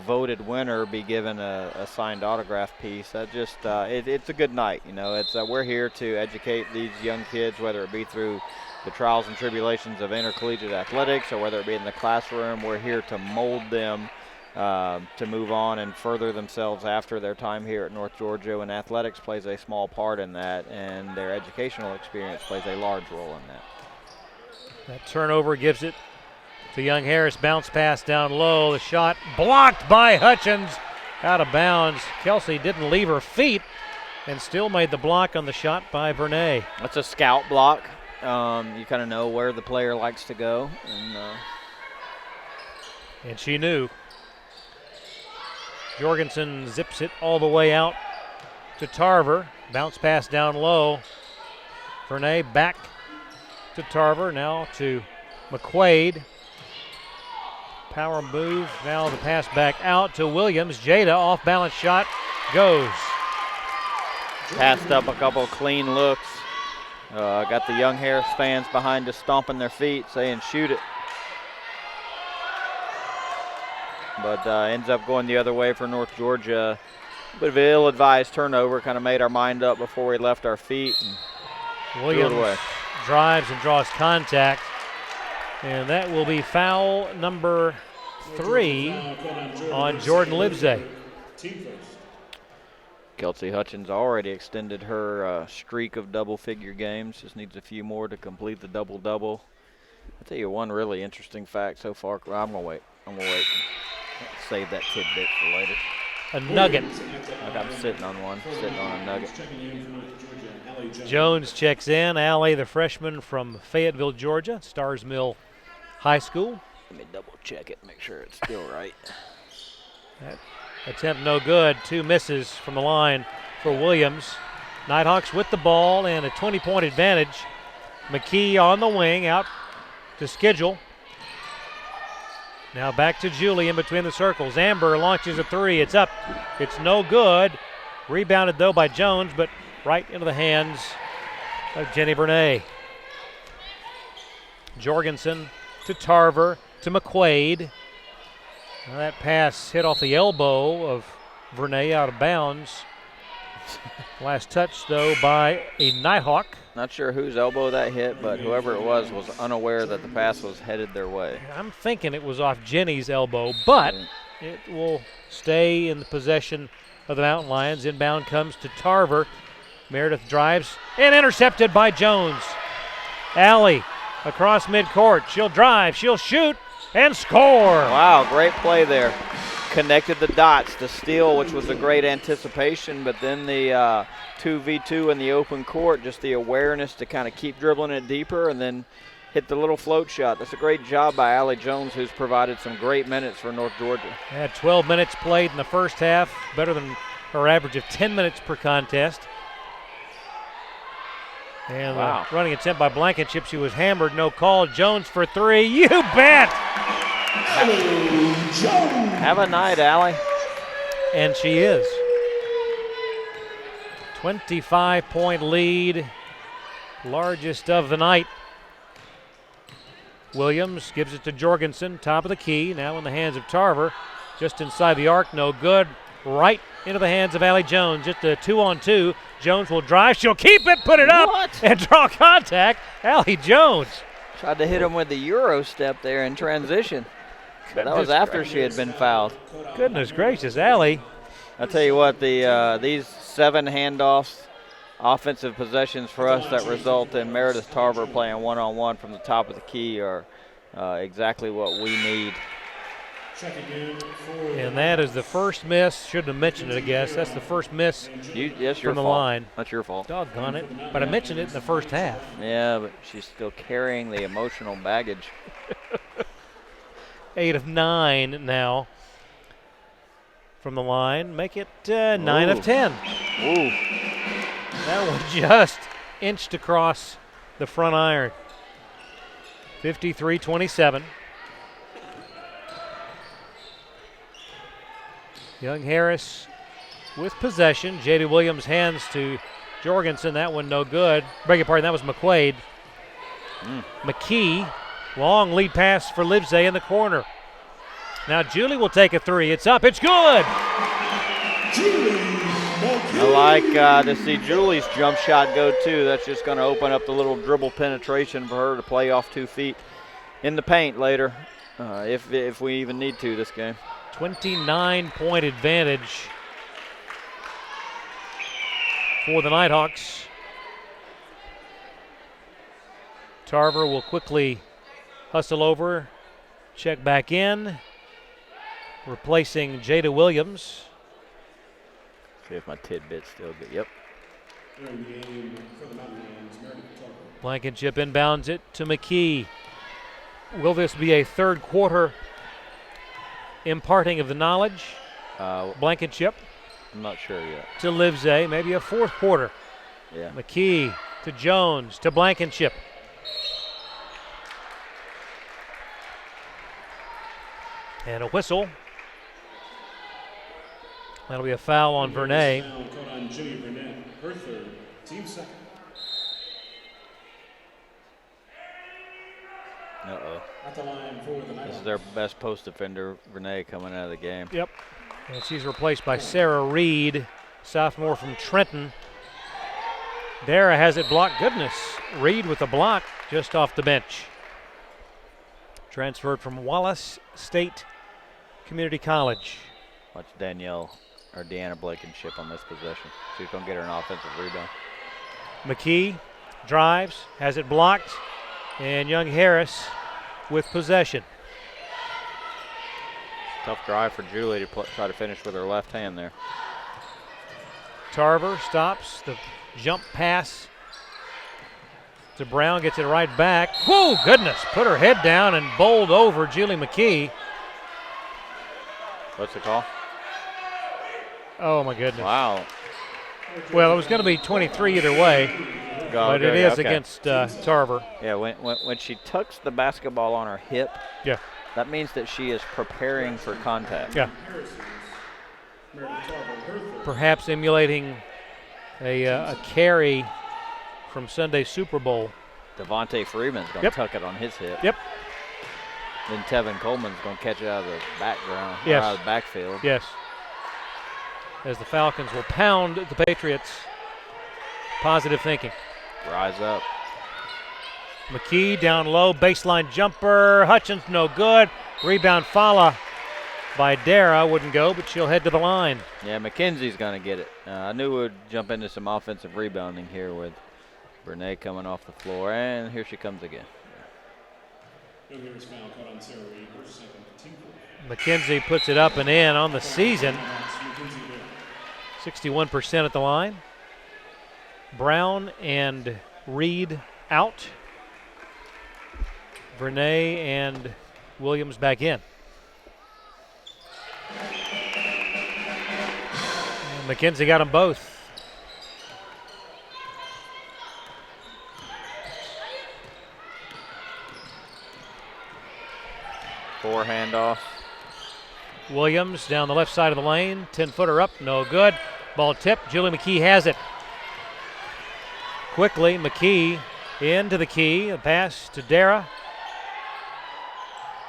voted winner be given a signed autograph piece. That just it's a good night. You know, it's we're here to educate these young kids, whether it be through the trials and tribulations of intercollegiate athletics or whether it be in the classroom. We're here to mold them to move on and further themselves after their time here at North Georgia, and athletics plays a small part in that, and their educational experience plays a large role in that. That turnover gives it to Young Harris. Bounce pass down low. The shot blocked by Hutchins. Out of bounds. Kelsey didn't leave her feet and still made the block on the shot by Vernay. That's a scout block. You kind of know where the player likes to go. And she knew. Jorgensen zips it all the way out to Tarver. Bounce pass down low. Vernay back to Tarver, now to McQuaid. Power move. Now the pass back out to Williams. Jada, off balance shot, goes. Passed up a couple of clean looks. Got the Young Harris fans behind us stomping their feet, saying shoot it. But ends up going the other way for North Georgia. A bit of an ill-advised turnover, kind of made our mind up before we left our feet. And Williams drives and draws contact. And that will be foul number 3 on Jordan Livesay. Kelsey Hutchins already extended her streak of double-figure games. Just needs a few more to complete the double-double. I'll tell you one really interesting fact so far. I'm going to wait. Save that tidbit for later. A nugget. I'm sitting on one, sitting on a nugget. Jones checks in. Allie, the freshman from Fayetteville, Georgia, Stars Mill High School. Let me double check it, make sure it's still right. That attempt no good. 2 misses from the line for Williams. Nighthawks with the ball and a 20-point advantage. McKee on the wing, out to schedule. Now back to Julie in between the circles. Amber launches a 3. It's up. It's no good. Rebounded, though, by Jones, but right into the hands of Jenny Vernay. Jorgensen to Tarver to McQuaid. Now that pass hit off the elbow of Vernay out of bounds. Last touch, though, by a Nighthawk. Not sure whose elbow that hit, but whoever it was unaware that the pass was headed their way. I'm thinking it was off Jenny's elbow, but it will stay in the possession of the Mountain Lions. Inbound comes to Tarver. Meredith drives and intercepted by Jones. Allie across midcourt. She'll drive, she'll shoot, and score. Wow, great play there. Connected the dots. The steal, which was a great anticipation, but then the 2v2 in the open court, just the awareness to kind of keep dribbling it deeper and then hit the little float shot. That's a great job by Allie Jones, who's provided some great minutes for North Georgia. Had 12 minutes played in the first half, better than her average of 10 minutes per contest. And running attempt by Blankenship. She was hammered, no call. Jones for 3. You bet! Have a night, Allie. And she is. 25-point lead, largest of the night. Williams gives it to Jorgensen, top of the key, now in the hands of Tarver. Just inside the arc, no good. Right into the hands of Allie Jones. Just a 2-on-2. Jones will drive. She'll keep it, put it up, and draw contact. Allie Jones. Tried to hit him with the Euro step there in transition. But that was after she had been fouled. Goodness gracious, Allie. I'll tell you what, these 7 handoffs, offensive possessions for us that result in Meredith Tarver playing one-on-one from the top of the key are exactly what we need. And that is the first miss. Shouldn't have mentioned it, I guess. That's the first miss from the line. That's your fault. Doggone it. But I mentioned it in the first half. Yeah, but she's still carrying the emotional baggage. 8 of 9 now from the line. Make it 9 of 10. Ooh. That one just inched across the front iron. 53-27. Young Harris with possession. J.D. Williams hands to Jorgensen. That one no good. Beg your pardon, that was McQuaid. McKee, long lead pass for Livesay in the corner. Now Julie will take a 3. It's up. It's good. I like to see Julie's jump shot go too. That's just going to open up the little dribble penetration for her to play off 2 feet in the paint later, if we even need to this game. 29-point advantage for the Nighthawks. Tarver will quickly hustle over, check back in, replacing Jada Williams. See if my tidbit's still good. Yep. Blankenship inbounds it to McKee. Will this be a third quarter imparting of the knowledge? Blankenship. I'm not sure yet. To Livesay, maybe a fourth quarter. Yeah. McKee to Jones to Blankenship. And a whistle. That'll be a foul on Vernay. Caught on Julia Burnett, her third, team second. Uh-oh. At the line for the This is their best post defender, Renee, coming out of the game. Yep. And she's replaced by Sarah Reed, sophomore from Trenton. Dara has it blocked. Goodness. Reed with a block just off the bench. Transferred from Wallace State Community College. Watch Danielle or Deanna Blankenship on this possession. She's going to get her an offensive rebound. McKee drives, has it blocked, and Young Harris with possession. Tough drive for Julie to try to finish with her left hand there. Tarver stops the jump pass to Brown, gets it right back. Whoa, goodness, put her head down and bowled over Julie McKee. What's the call? Oh, my goodness. Wow. Well, it was going to be 23 either way, but it is against Tarver. Yeah, when she tucks the basketball on her hip, yeah, that means that she is preparing for contact. Yeah. Perhaps emulating a carry from Sunday's Super Bowl. Devontae Freeman's going to tuck it on his hip. Yep. Then Tevin Coleman's going to catch it out of the background, yes, out of the backfield. Yes. As the Falcons will pound the Patriots. Positive thinking. Rise up. McKee down low, baseline jumper. Hutchins no good. Rebound Fala by Dara. Wouldn't go, but she'll head to the line. Yeah, McKenzie's going to get it. I knew we would jump into some offensive rebounding here with Bernay coming off the floor, and here she comes again. McKenzie puts it up and in on the season. 61% at the line. Brown and Reed out. Vernay and Williams back in. And McKenzie got them both. Four handoff. Williams down the left side of the lane. 10-footer up, no good. Ball tipped. Julie McKee has it. Quickly, McKee into the key. A pass to Dara.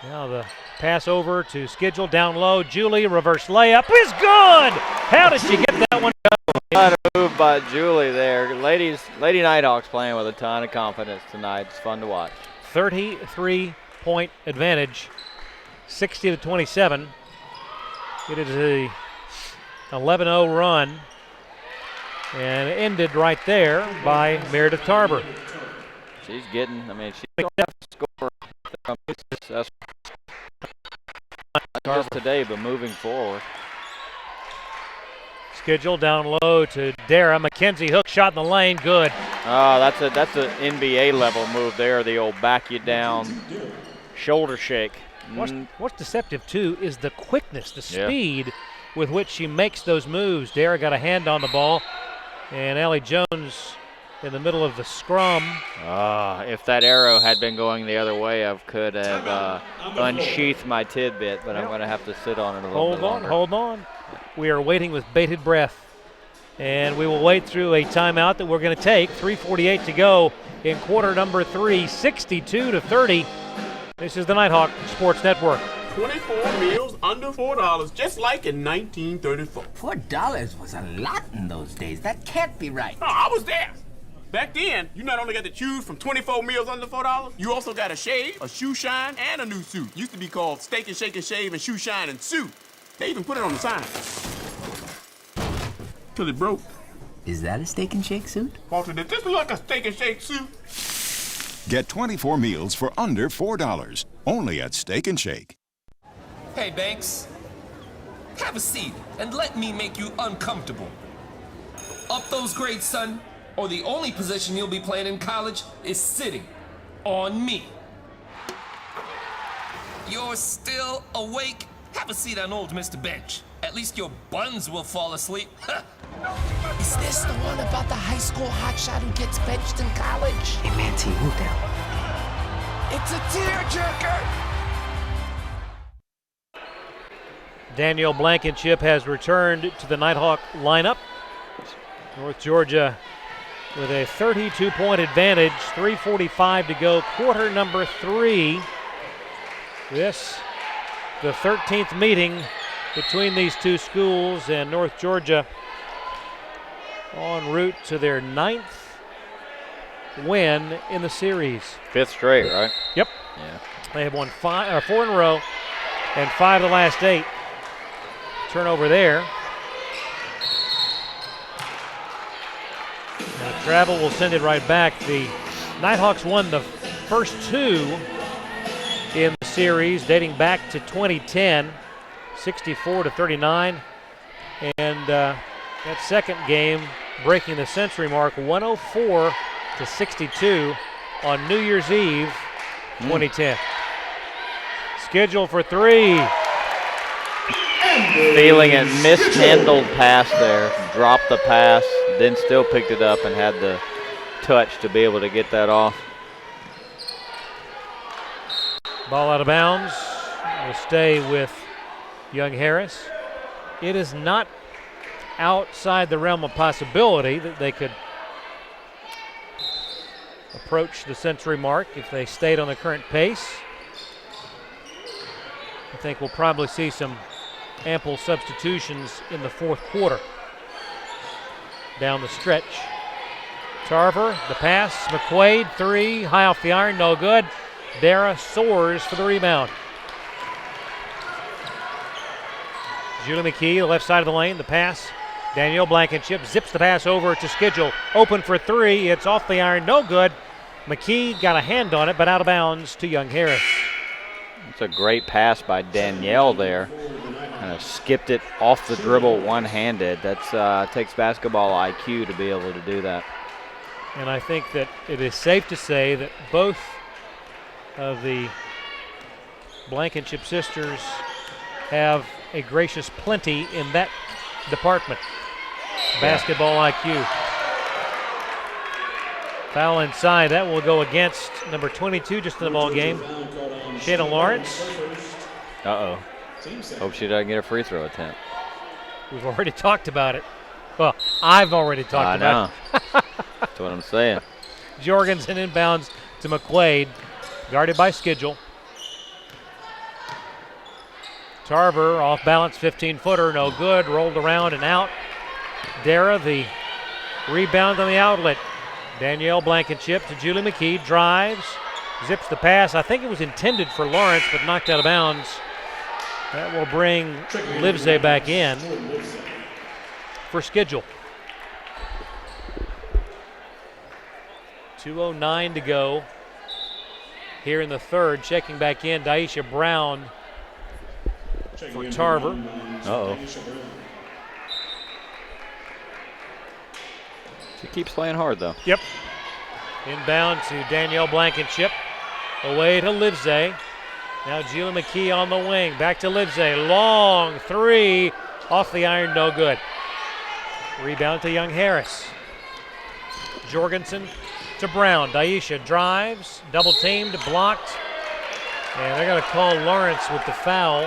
Now the pass over to Schedule down low. Julie, reverse layup is good. How did she get that one to go? What a move by Julie there. Lady Nighthawks playing with a ton of confidence tonight. It's fun to watch. 33-point advantage, 60-27. It is a 11-0 run, and ended right there by Meredith Tarver. She's getting, she's going to have to score from this, not just today, but moving forward. Schedule down low to Dara. McKenzie hook shot in the lane, good. Oh, that's an NBA level move there. The old back you down, shoulder shake. What's deceptive too is the quickness, the speed with which she makes those moves. Dara got a hand on the ball, and Allie Jones in the middle of the scrum. If that arrow had been going the other way, I could have unsheathed my tidbit, but I'm going to have to sit on it a little bit longer. Hold on. We are waiting with bated breath, and we will wait through a timeout that we're going to take. 3:48 to go in quarter number 3, 62-30. This is the Nighthawk Sports Network. 24 meals under $4, just like in 1934. $4 was a lot in those days. That can't be right. Oh, I was there. Back then, you not only got to choose from 24 meals under $4, you also got a shave, a shoe shine, and a new suit. Used to be called Steak and Shake and Shave and Shoe Shine and Suit. They even put it on the sign. Till it broke. Is that a Steak and Shake suit? Walter, did this look like a Steak and Shake suit? Get 24 meals for under $4, only at Steak and Shake. Hey, Banks. Have a seat and let me make you uncomfortable. Up those grades, son, or the only position you'll be playing in college is sitting on me. You're still awake? Have a seat on old Mr. Bench. At least your buns will fall asleep. Is this the one about the high school hotshot who gets benched in college? Hey, man, T, who down? It's a tearjerker! Danielle Blankenship has returned to the Nighthawk lineup. North Georgia with a 32-point advantage, 3:45 to go, quarter number 3. This, the 13th meeting between these two schools, and North Georgia en route to their 9th win in the series. 5th straight, right? Yep. Yeah. They have won 4 in a row and 5 of the last 8. Turnover there. Now travel will send it right back. The Nighthawks won the first 2 in the series dating back to 2010, 64-39. And that second game breaking the century mark, 104-62 on New Year's Eve, 2010. Scheduled for 3. Feeling it, mishandled pass there, dropped the pass, then still picked it up and had the touch to be able to get that off. Ball out of bounds. Will stay with Young Harris. It is not outside the realm of possibility that they could approach the century mark if they stayed on the current pace. I think we'll probably see some ample substitutions in the fourth quarter. Down the stretch. Tarver, the pass, McQuaid, 3, high off the iron, no good. Dara soars for the rebound. Julie McKee, the left side of the lane, the pass. Danielle Blankenship zips the pass over to Schedule. Open for 3, it's off the iron, no good. McKee got a hand on it, but out of bounds to Young Harris. It's a great pass by Danielle there. Kind of skipped it off the dribble one-handed. That takes basketball IQ to be able to do that. And I think that it is safe to say that both of the Blankenship sisters have a gracious plenty in that department. Basketball IQ. Foul inside. That will go against number 22 just in the ball game, Shayna Lawrence. Uh-oh. Hope she doesn't get a free throw attempt. We've already talked about it. Well, I've already talked about it. That's what I'm saying. Jorgensen inbounds to McQuaid, guarded by Schedule. Tarver off balance, 15-footer, no good, rolled around and out. Dara, the rebound on the outlet. Danielle Blankenship to Julie McKee, drives, zips the pass. I think it was intended for Lawrence, but knocked out of bounds. That will bring Livesey back in for Schedule. 2:09 to go here in the third. Checking back in, Daisha Brown for Tarver. Uh-oh. She keeps playing hard, though. Yep. Inbound to Danielle Blankenship. Away to Livesey. Now Julie McKee on the wing. Back to Livesey. Long 3. Off the iron, no good. Rebound to Young Harris. Jorgensen to Brown. Daisha drives. Double teamed, blocked. And they're going to call Lawrence with the foul.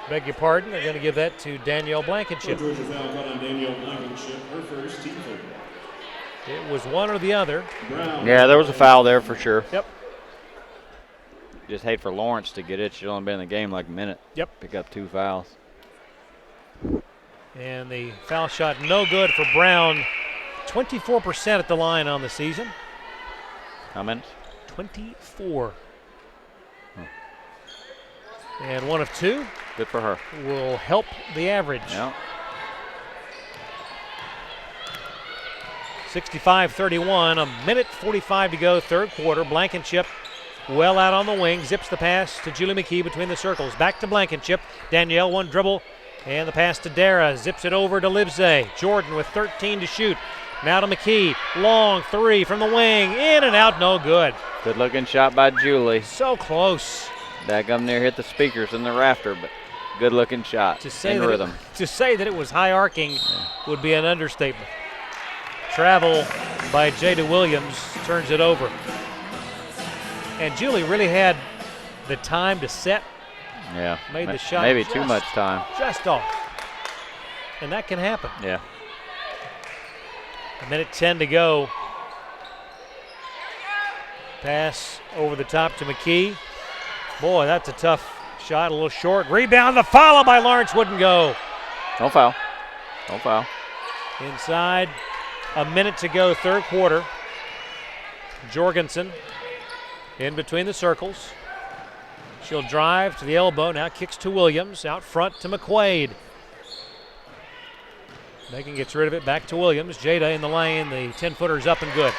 Beg your pardon. They're going to give that to Danielle Blankenship. Georgia foul caught on Danielle Blankenship, her first, team foul. It was one or the other. Yeah, there was a foul there for sure. Yep. Just hate for Lawrence to get it. She's only been in the game like a minute. Yep. Pick up 2 fouls. And the foul shot no good for Brown. 24% at the line on the season. How many? 24. And 1 of 2. Good for her. Will help the average. Yeah. 65-31, a minute 45 to go, third quarter. Blankenship well out on the wing, zips the pass to Julie McKee between the circles. Back to Blankenship. Danielle, one dribble, and the pass to Dara. Zips it over to Livesey. Jordan with 13 to shoot. Now to McKee. Long 3 from the wing. In and out, no good. Good looking shot by Julie. So close. That come near hit the speakers in the rafter, but good looking shot. To say, in that rhythm. to say that it was high arcing would be an understatement. Travel by Jada Williams turns it over. And Julie really had the time to set Yeah. Made the shot. Maybe too much time. Just off. And that can happen. Yeah. 1:10 to go. Pass over the top to McKee. Boy, that's a tough shot, a little short. Rebound, the follow by Lawrence wouldn't go. Don't foul. Don't foul. Inside, 1 minute to go, third quarter. Jorgensen in between the circles. She'll drive to the elbow, now kicks to Williams, out front to McQuaid. Megan gets rid of it, back to Williams. Jada in the lane, the 10-footer's up and good.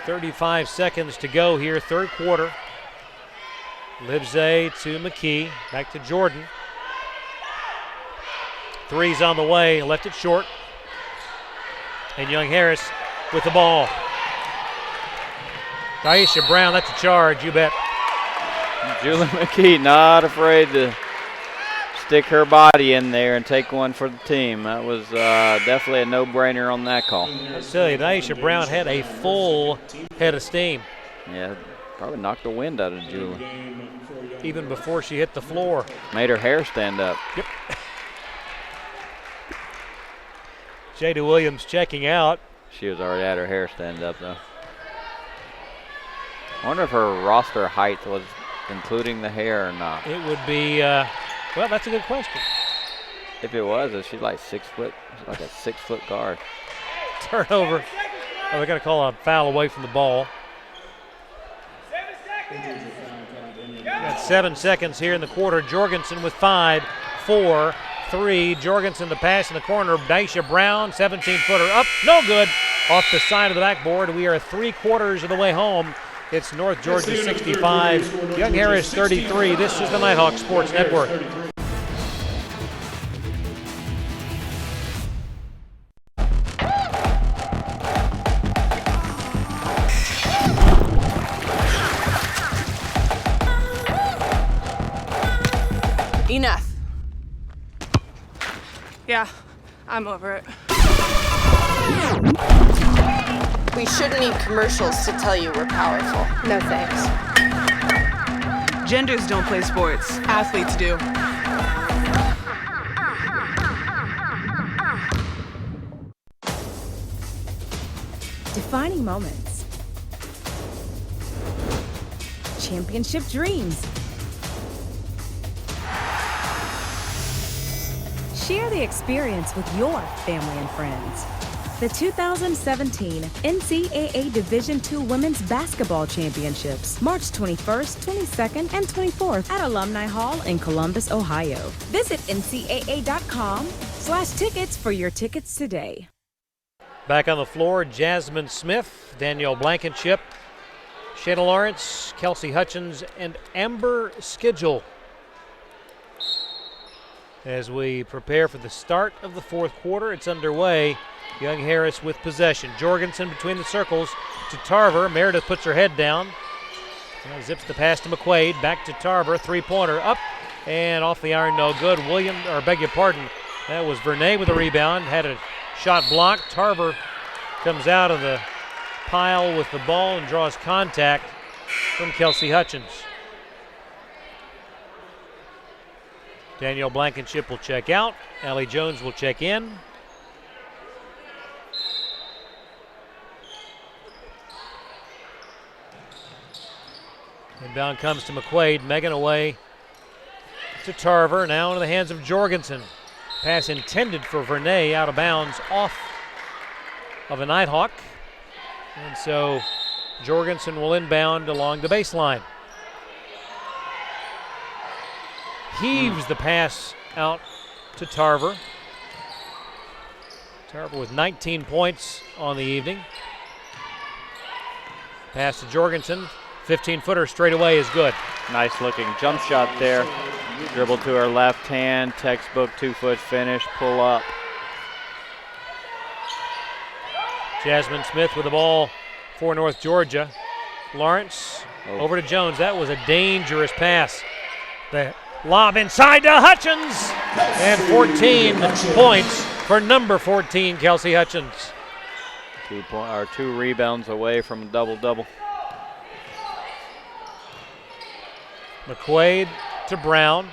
35 seconds to go here, third quarter. Livesay to McKee, back to Jordan. Three's on the way, left it short. And Young Harris with the ball. Daisha Brown, that's a charge, you bet. Julie McKee not afraid to stick her body in there and take one for the team. That was definitely a no-brainer on that call. I'll tell you, Daisha Brown had a full head of steam. Yeah, probably knocked the wind out of Julie. Even before she hit the floor. Made her hair stand up. Yep. Jada Williams checking out. She was already at her hair stand up, though. I wonder if her roster height was including the hair or not. It would be, well, that's a good question. If it was, is she like 6 foot? She's like a 6-foot guard. Turnover. Oh, they're going to call a foul away from the ball. Got 7 seconds here in the quarter. Jorgensen with 5, 4, 3. Jorgensen the pass in the corner. Daisha Brown, 17-footer up. No good. Off the side of the backboard. We are 3/4 of the way home. It's North Georgia 65, Young Harris 33. This is the Nighthawk Sports Network. Enough. Yeah, I'm over it. We shouldn't need commercials to tell you we're powerful. No thanks. Genders don't play sports. Athletes do. Defining moments. Championship dreams. Share the experience with your family and friends. The 2017 NCAA Division II Women's Basketball Championships, March 21st, 22nd, and 24th at Alumni Hall in Columbus, Ohio. Visit ncaa.com/tickets for your tickets today. Back on the floor, Jasmine Smith, Danielle Blankenship, Shayna Lawrence, Kelsey Hutchins, and Amber Schedule. As we prepare for the start of the fourth quarter, it's underway. Young Harris with possession. Jorgensen between the circles to Tarver. Meredith puts her head down. Now zips the pass to McQuaid. Back to Tarver. Three-pointer up and off the iron. No good. That was Vernay with a rebound. Had a shot blocked. Tarver comes out of the pile with the ball and draws contact from Kelsey Hutchins. Danielle Blankenship will check out. Allie Jones will check in. Inbound comes to McQuaid. Megan away to Tarver. Now into the hands of Jorgensen. Pass intended for Vernay, out of bounds, off of a Nighthawk. And so Jorgensen will inbound along the baseline. Heaves the pass out to Tarver. Tarver with 19 points on the evening. Pass to Jorgensen. 15-footer straight away is good. Nice looking jump shot there. Dribble to her left hand, textbook 2-foot finish, pull up. Jasmine Smith with the ball for North Georgia. Lawrence over to Jones. That was a dangerous pass. The lob inside to Hutchins. And 14 points for number 14, Kelsey Hutchins. 2 rebounds away from a double-double. McQuaid to Brown.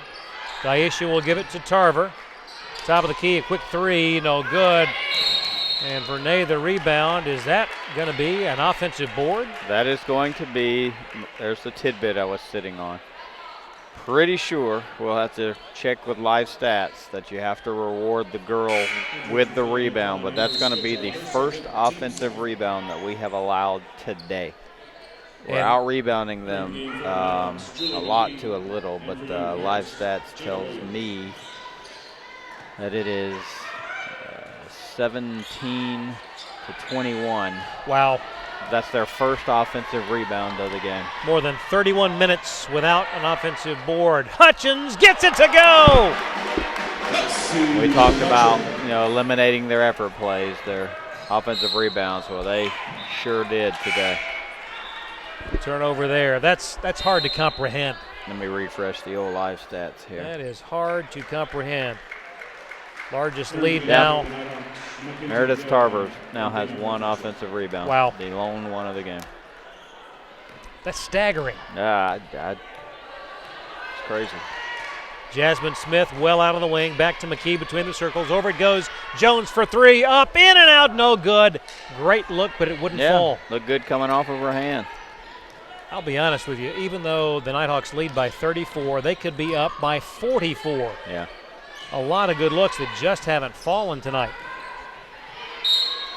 Daisha will give it to Tarver. Top of the key, a quick three, no good. And Vernay the rebound. Is that going to be an offensive board? That is going to be, there's the tidbit I was sitting on. Pretty sure we'll have to check with live stats that you have to reward the girl with the rebound, but that's going to be the first offensive rebound that we have allowed today. We're out rebounding them a lot to a little, but live stats tells me that it is 17 to 21. Wow. That's their first offensive rebound of the game. More than 31 minutes without an offensive board. Hutchins gets it to go. We talked about, eliminating their effort plays, their offensive rebounds. Well, they sure did today. Turnover there. That's hard to comprehend. Let me refresh the old live stats here. That is hard to comprehend. Largest lead now. Meredith Tarver now has one offensive rebound. Wow. The lone one of the game. That's staggering. It's crazy. Jasmine Smith well out of the wing. Back to McKee between the circles. Over it goes. Jones for three. Up, in and out. No good. Great look, but it wouldn't fall. Looked good coming off of her hand. I'll be honest with you. Even though the Nighthawks lead by 34, they could be up by 44. Yeah. A lot of good looks that just haven't fallen tonight.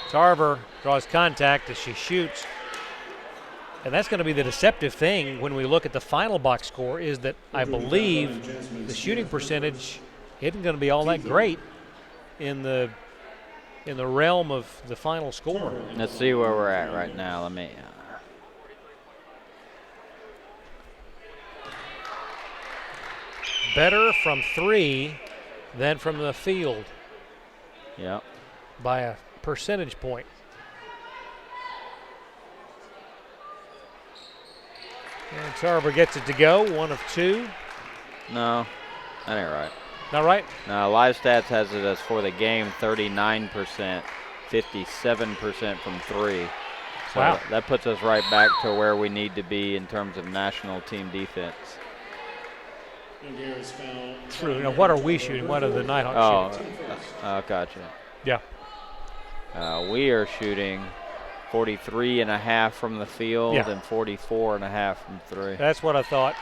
Tarver draws contact as she shoots. And that's going to be the deceptive thing when we look at the final box score, is that I believe the shooting percentage isn't going to be all that great in the realm of the final score. Let's see where we're at right now. Let me. Better from three than from the field. Yeah. By a percentage point. And Tarver gets it to go, 1 of 2. No, that ain't right. Not right? No, live stats has it as for the game 39%, 57% from three. So wow. That puts us right back to where we need to be in terms of national team defense. True. Now, what are we shooting? What are the Nighthawks shooting? Gotcha. Yeah. We are shooting 43.5 from the field and 44.5 from three. That's what I thought.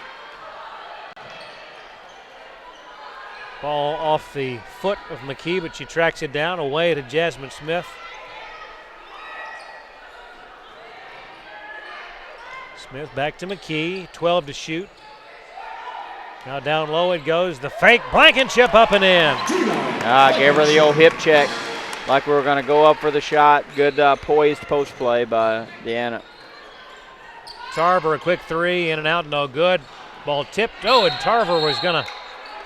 Ball off the foot of McKee, but she tracks it down away to Jasmine Smith. Smith back to McKee, 12 to shoot. Now down low it goes. The fake Blankenship up and in. Gave her the old hip check like we were going to go up for the shot. Good poised post play by Deanna. Tarver, a quick three, in and out, no good. Ball tipped. Oh, and Tarver was going to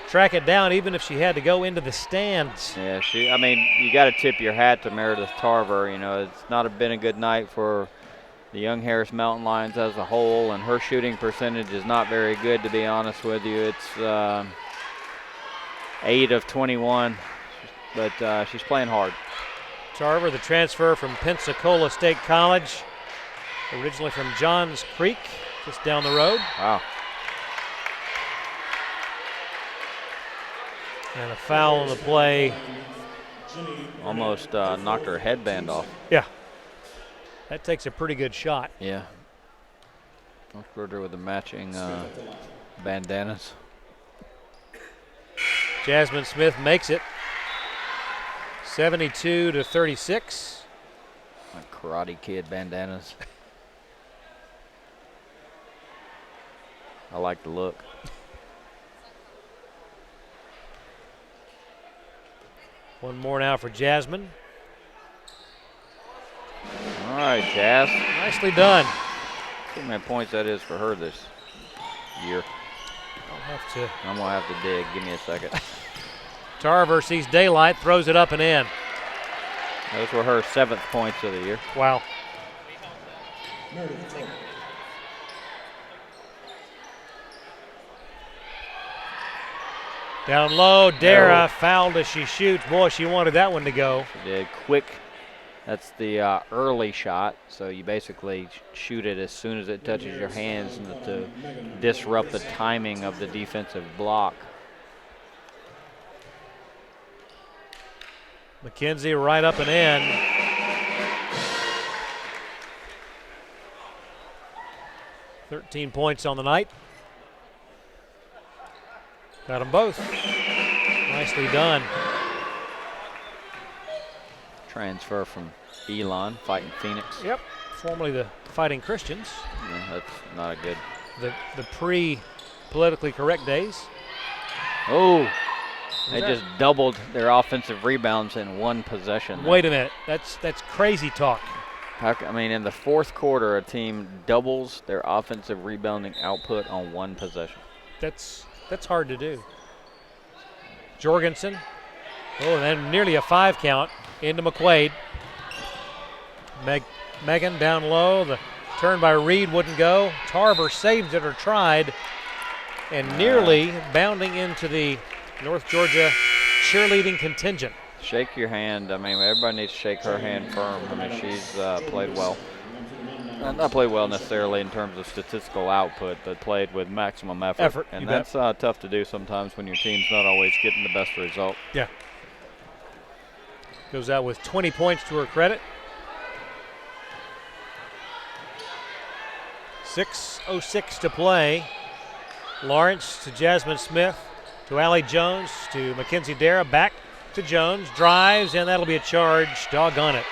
track it down even if she had to go into the stands. Yeah, you got to tip your hat to Meredith Tarver. It's not been a good night for the Young Harris Mountain Lions as a whole, and her shooting percentage is not very good, to be honest with you. It's 8 of 21, but she's playing hard. Tarver, the transfer from Pensacola State College, originally from Johns Creek, just down the road. Wow. And a foul on the play. Almost knocked her headband off. Yeah. That takes a pretty good shot. Yeah. Don't screw her with the matching bandanas. Jasmine Smith makes it. 72 to 36. Like Karate Kid bandanas. I like the look. One more now for Jasmine. All right, Jazz. Nicely done. See how many points that is for her this year. I'm going to have to dig. Give me a second. Tarver sees daylight, throws it up and in. Those were her 7th points of the year. Wow. Down low, Dara fouled as she shoots. Boy, she wanted that one to go. She did. Quick That's the early shot, so you basically shoot it as soon as it touches your hands to disrupt the timing of the defensive block. McKenzie right up and in. $13 points on the night. Got them both. Nicely done. Transfer from Elon, fighting Phoenix. Yep, formerly the Fighting Christians. Yeah, that's not a good. The pre-politically correct days. Oh, they just doubled their offensive rebounds in one possession. Wait a minute, that's crazy talk. I mean, in the fourth quarter, a team doubles their offensive rebounding output on one possession. That's hard to do. Jorgensen. Oh, and then nearly a 5 count into McQuaid. Megan down low. The turn by Reed wouldn't go. Tarver saved it or tried, and nearly bounding into the North Georgia cheerleading contingent. Shake your hand. I mean, everybody needs to shake her hand firm. I mean, she's played well. Not played well necessarily in terms of statistical output, but played with maximum effort. And that's tough to do sometimes when your team's not always getting the best result. Yeah. Goes out with 20 points to her credit. 6:06 to play. Lawrence to Jasmine Smith, to Allie Jones, to Mackenzie Dara, back to Jones, drives, and that'll be a charge. Doggone it.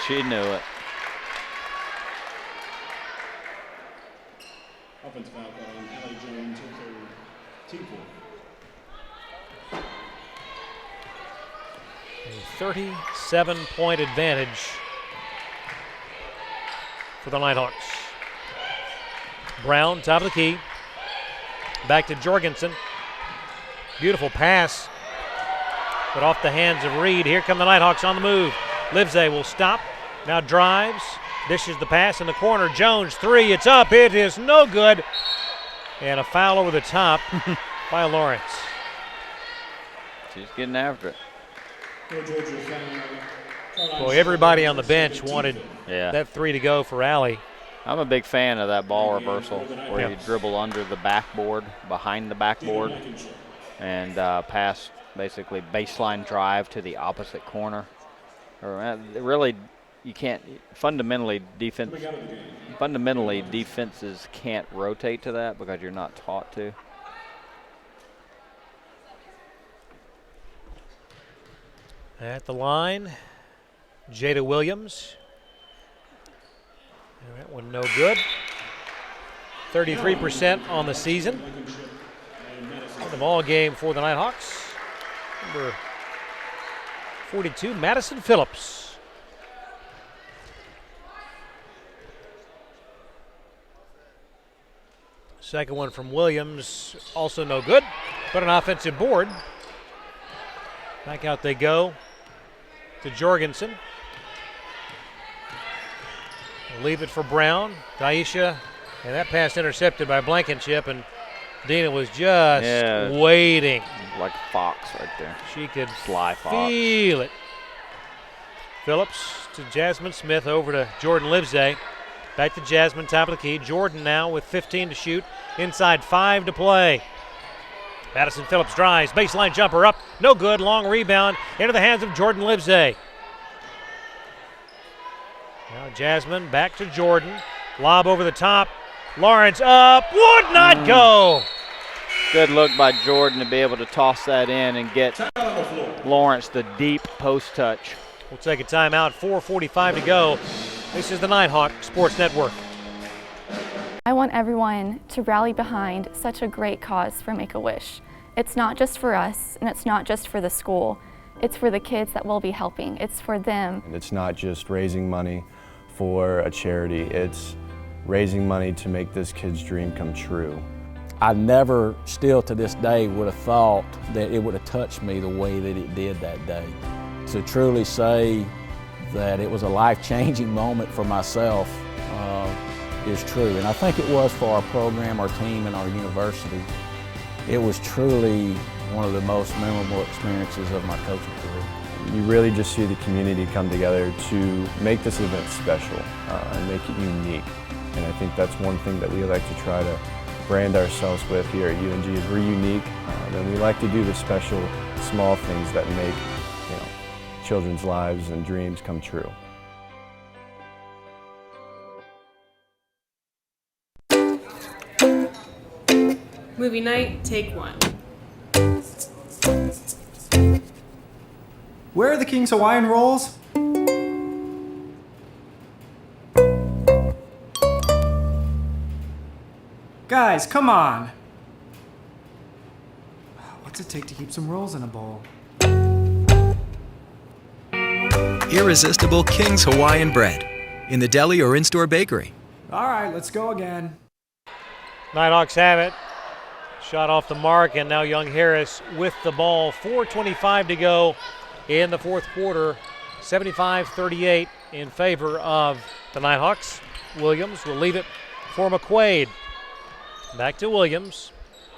She knew it. Offensive foul call on Allie Jones, team foul. A 37-point advantage for the Nighthawks. Brown, top of the key. Back to Jorgensen. Beautiful pass, but off the hands of Reed. Here come the Nighthawks on the move. Livesay will stop, now drives, dishes the pass in the corner. Jones, 3, it's up, it is no good. And a foul over the top by Lawrence. She's getting after it. Boy, everybody on the bench wanted that 3 to go for Allie. I'm a big fan of that ball reversal where you dribble under the backboard, behind the backboard, and pass basically baseline drive to the opposite corner. Or really, you can't. Fundamentally, defenses can't rotate to that because you're not taught to. At the line, Jada Williams. And that one no good. 33% on the season. In the ball game for the Nighthawks. Number 42, Madison Phillips. Second one from Williams, also no good, but an offensive board. Back out they go to Jorgensen. Leave it for Brown, Taisha, and that pass intercepted by Blankenship, and Dina was just waiting. Like a fox right there. She could fly fox. Feel it. Phillips to Jasmine Smith, over to Jordan Livesay. Back to Jasmine, top of the key. Jordan now with 15 to shoot, inside 5 to play. Madison Phillips drives, baseline jumper up, no good, long rebound into the hands of Jordan Livesay. Now Jasmine back to Jordan, lob over the top. Lawrence up, would not go. Good look by Jordan to be able to toss that in and get Lawrence the deep post touch. We'll take a timeout, 4:45 to go. This is the Nighthawk Sports Network. I want everyone to rally behind such a great cause for Make-A-Wish. It's not just for us, and it's not just for the school. It's for the kids that we'll be helping. It's for them. And it's not just raising money for a charity. It's raising money to make this kid's dream come true. I never, still to this day, would have thought that it would have touched me the way that it did that day. To truly say that it was a life-changing moment for myself is true. And I think it was for our program, our team, and our university. It was truly one of the most memorable experiences of my coaching career. You really just see the community come together to make this event special and make it unique. And I think that's one thing that we like to try to brand ourselves with here at UNG is we're unique, and we like to do the special, small things that make children's lives and dreams come true. Movie night, take one. Where are the King's Hawaiian rolls? Guys, come on! What's it take to keep some rolls in a bowl? Irresistible King's Hawaiian bread in the deli or in-store bakery. All right, let's go again. Nighthawks have it. Shot off the mark, and now Young Harris with the ball. 4:25 to go in the fourth quarter. 75-38 in favor of the Nighthawks. Williams will leave it for McQuaid. Back to Williams.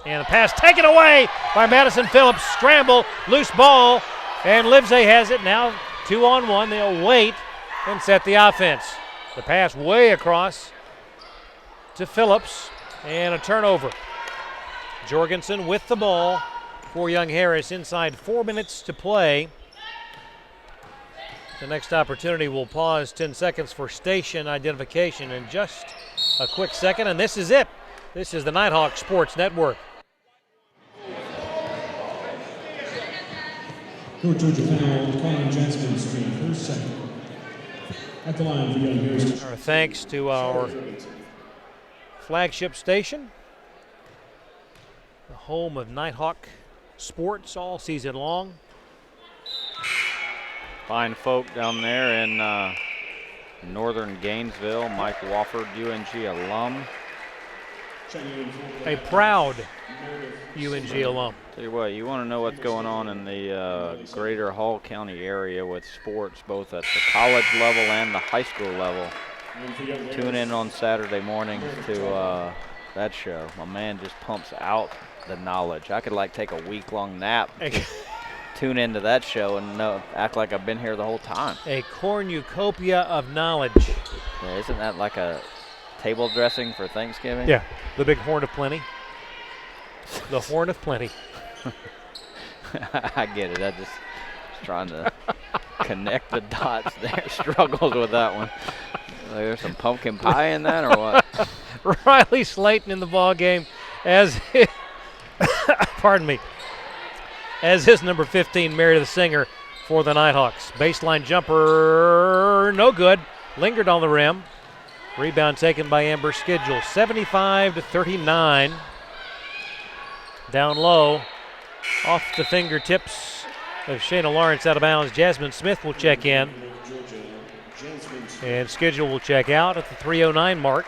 And a pass taken away by Madison Phillips. Scramble, loose ball, and Livesey has it. Now 2-on-1. They'll wait and set the offense. The pass way across to Phillips, and a turnover. Jorgensen with the ball for Young Harris. Inside 4 minutes to play. The next opportunity will pause 10 seconds for station identification in just a quick second, and this is it. This is the Nighthawk Sports Network. Court Georgia foul, calling Jasmine Smith, her second. At the line for Young Harris. Our thanks to our flagship station, the home of Nighthawk sports all season long. Fine folk down there in northern Gainesville. Mike Wofford, UNG alum. A proud UNG alum. Tell you what, you want to know what's going on in the greater Hall County area with sports, both at the college level and the high school level. Tune in on Saturday mornings to that show. My man just pumps out the knowledge. I could take a week-long nap. Tune into that show and act like I've been here the whole time. A cornucopia of knowledge. Yeah, isn't that like a table dressing for Thanksgiving? Yeah, the big horn of plenty. The horn of plenty. I get it. I just trying to connect the dots there. Struggles with that one. There's some pumpkin pie in that or what? Riley Slayton in the ball game as pardon me. As his number 15, Meredith Singer for the Nighthawks. Baseline jumper, no good. Lingered on the rim. Rebound taken by Amber Schedule. 75-39. Down low. Off the fingertips of Shayna Lawrence out of bounds. Jasmine Smith will check in. And Schedule will check out at the 3:09 mark.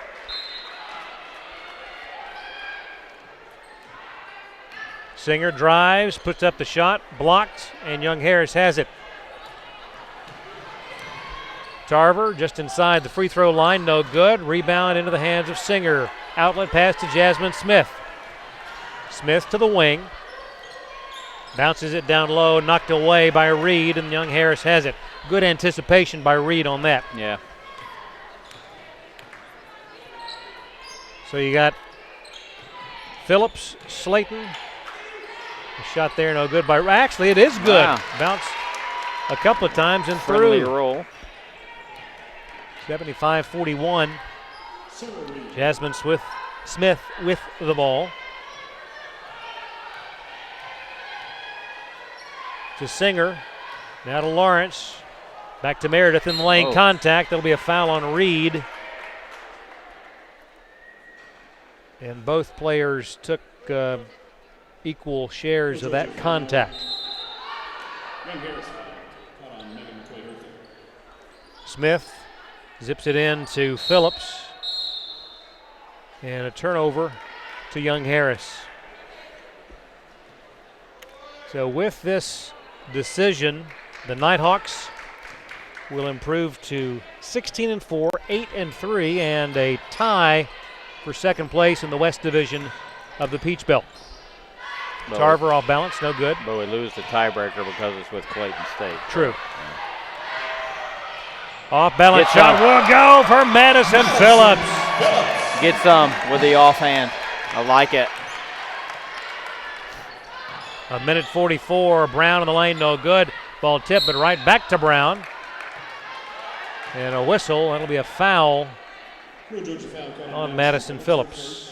Singer drives, puts up the shot, blocked, and Young Harris has it. Tarver just inside the free throw line, no good. Rebound into the hands of Singer. Outlet pass to Jasmine Smith. Smith to the wing. Bounces it down low, knocked away by Reed, and Young Harris has it. Good anticipation by Reed on that. Yeah. So you got Phillips, Slayton. A shot there, no good by. Actually, it is good. Wow. Bounce a couple of times and Friendly through. roll. 75-41. Jasmine Smith with the ball. To Singer. Now to Lawrence. Back to Meredith in the lane. Contact. There'll be a foul on Reed. And both players took equal shares of that contact. Smith zips it in to Phillips. And a turnover to Young Harris. So with this decision, the Nighthawks will improve to 16-4, 8-3, and a tie for second place in the West Division of the Peach Belt. Tarver off balance, no good. But we lose the tiebreaker because it's with Clayton State. True. Off balance shot will go for Madison Phillips. Get some with the offhand. I like it. A minute 44. Brown in the lane, no good. Ball tipped, but right back to Brown. And a whistle. That'll be a foul on Madison Phillips.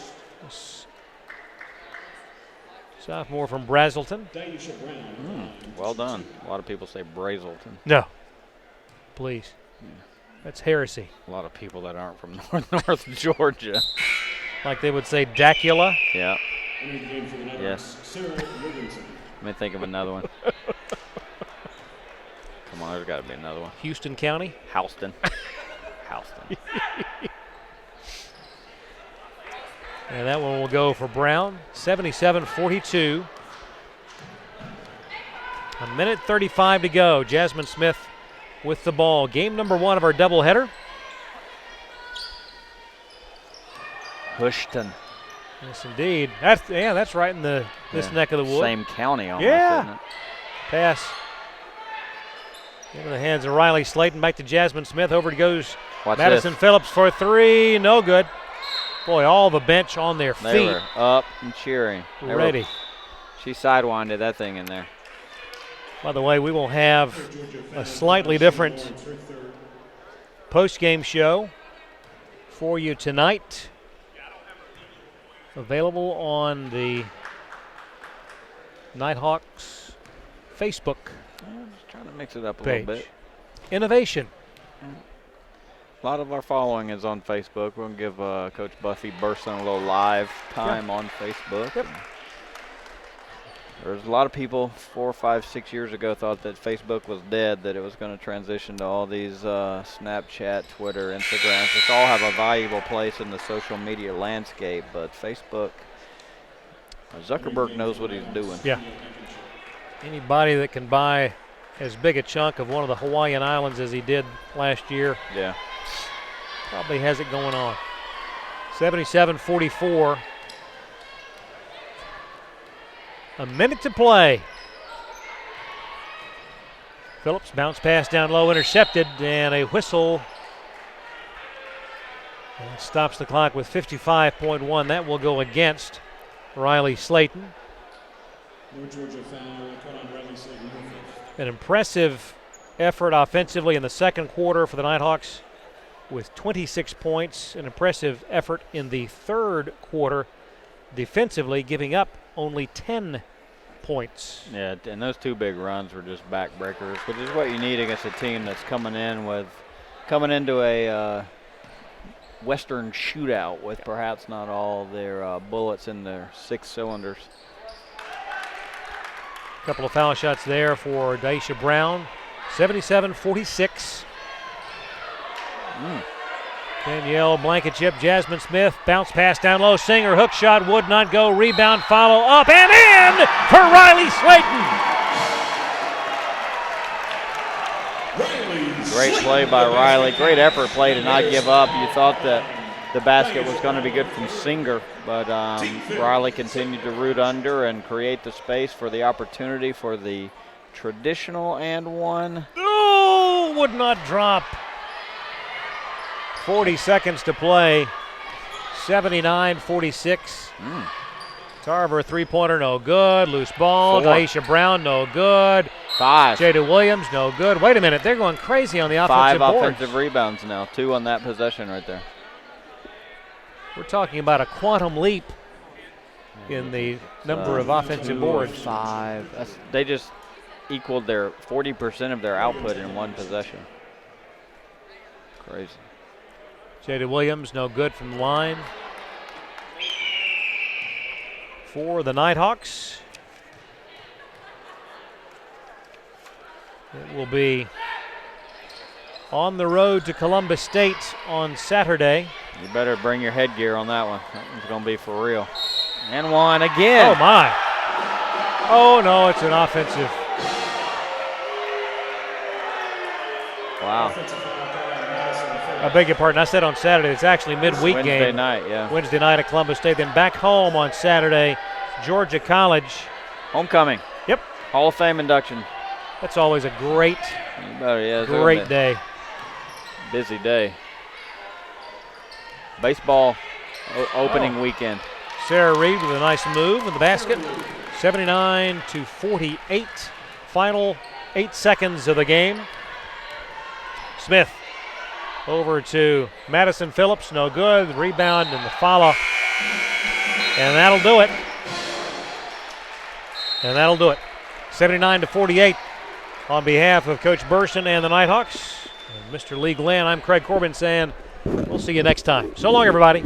Sophomore from Brazelton. Well done. A lot of people say Brazelton. No. Please. That's heresy. A lot of people that aren't from North Georgia. Like they would say Dacula. Yeah. Yes. Let me think of another one. Come on, there's got to be another one. Houston County? Houston. Houston. And that one will go for Brown. 77-42. A minute 35 to go. Jasmine Smith with the ball. Game number 1 of our doubleheader. Houston. Yes, indeed. That's right in this neck of the woods. Same county almost, isn't it? Pass. Into the hands of Riley Slayton. Back to Jasmine Smith. Over it goes Madison Phillips for 3. No good. Boy, all the bench on their feet. They were up and cheering. Ready. She sidewinded that thing in there. By the way, we will have a slightly different post-game show for you tonight. Available on the Nighthawks Facebook I'm just trying to mix it up a page. little bit. Innovation. A lot of our following is on Facebook. We're going to give Coach Buffy Burson a little live time on Facebook. Yep. There's a lot of people 4, 5, 6 years ago thought that Facebook was dead, that it was going to transition to all these Snapchat, Twitter, Instagrams, which all have a valuable place in the social media landscape. But Facebook, Zuckerberg knows what he's doing. Yeah. Anybody that can buy as big a chunk of one of the Hawaiian Islands as he did last year. Yeah. Probably has it going on. 77-44. A minute to play. Phillips bounce pass down low, intercepted, and a whistle. And stops the clock with 55.1. That will go against Riley Slayton. North Georgia foul caught on Riley Slayton. An impressive effort offensively in the second quarter for the Nighthawks with 26 points. An impressive effort in the third quarter defensively, giving up only 10 points. Yeah, and those 2 big runs were just backbreakers, which is what you need against a team that's coming into a Western shootout with perhaps not all their bullets in their 6 cylinders. A couple of foul shots there for Daisha Brown. 77-46. Danielle Blankenship, Jasmine Smith, bounce pass down low. Singer, hook shot, would not go. Rebound, follow up, and in for Riley Slayton. Great play by Riley. Great effort play to not give up. You thought that the basket was going to be good from Singer, but Riley continued to root under and create the space for the opportunity for the traditional and one. Oh, would not drop. 40 seconds to play. 79-46. Tarver, 3-pointer, no good. Loose ball. 4. Daisha Brown, no good. 5. Jada Williams, no good. Wait a minute, they're going crazy on the offensive 5 boards. offensive rebounds now. 2 on that possession right there. We're talking about a quantum leap in the number of offensive boards. 5. They just equaled their 40% of their output in one possession. Crazy. Jada Williams, no good from the line. For the Nighthawks, it will be on the road to Columbus State on Saturday. You better bring your headgear on that one. That one's going to be for real. And one again. Oh, my. Oh, no, it's an offensive. Wow. I beg your pardon. I said on Saturday. It's actually midweek game. Wednesday night, yeah. Wednesday night at Columbus State. Then back home on Saturday, Georgia College Homecoming. Yep. Hall of Fame induction. That's always a great day. Busy day. Baseball opening weekend. Sarah Reed with a nice move in the basket. 79-48. Final 8 seconds of the game. Smith over to Madison Phillips. No good. The rebound and the follow. And that'll do it. 79-48 on behalf of Coach Burson and the Nighthawks. And Mr. Lee Glenn, I'm Craig Corbin saying we'll see you next time. So long, everybody.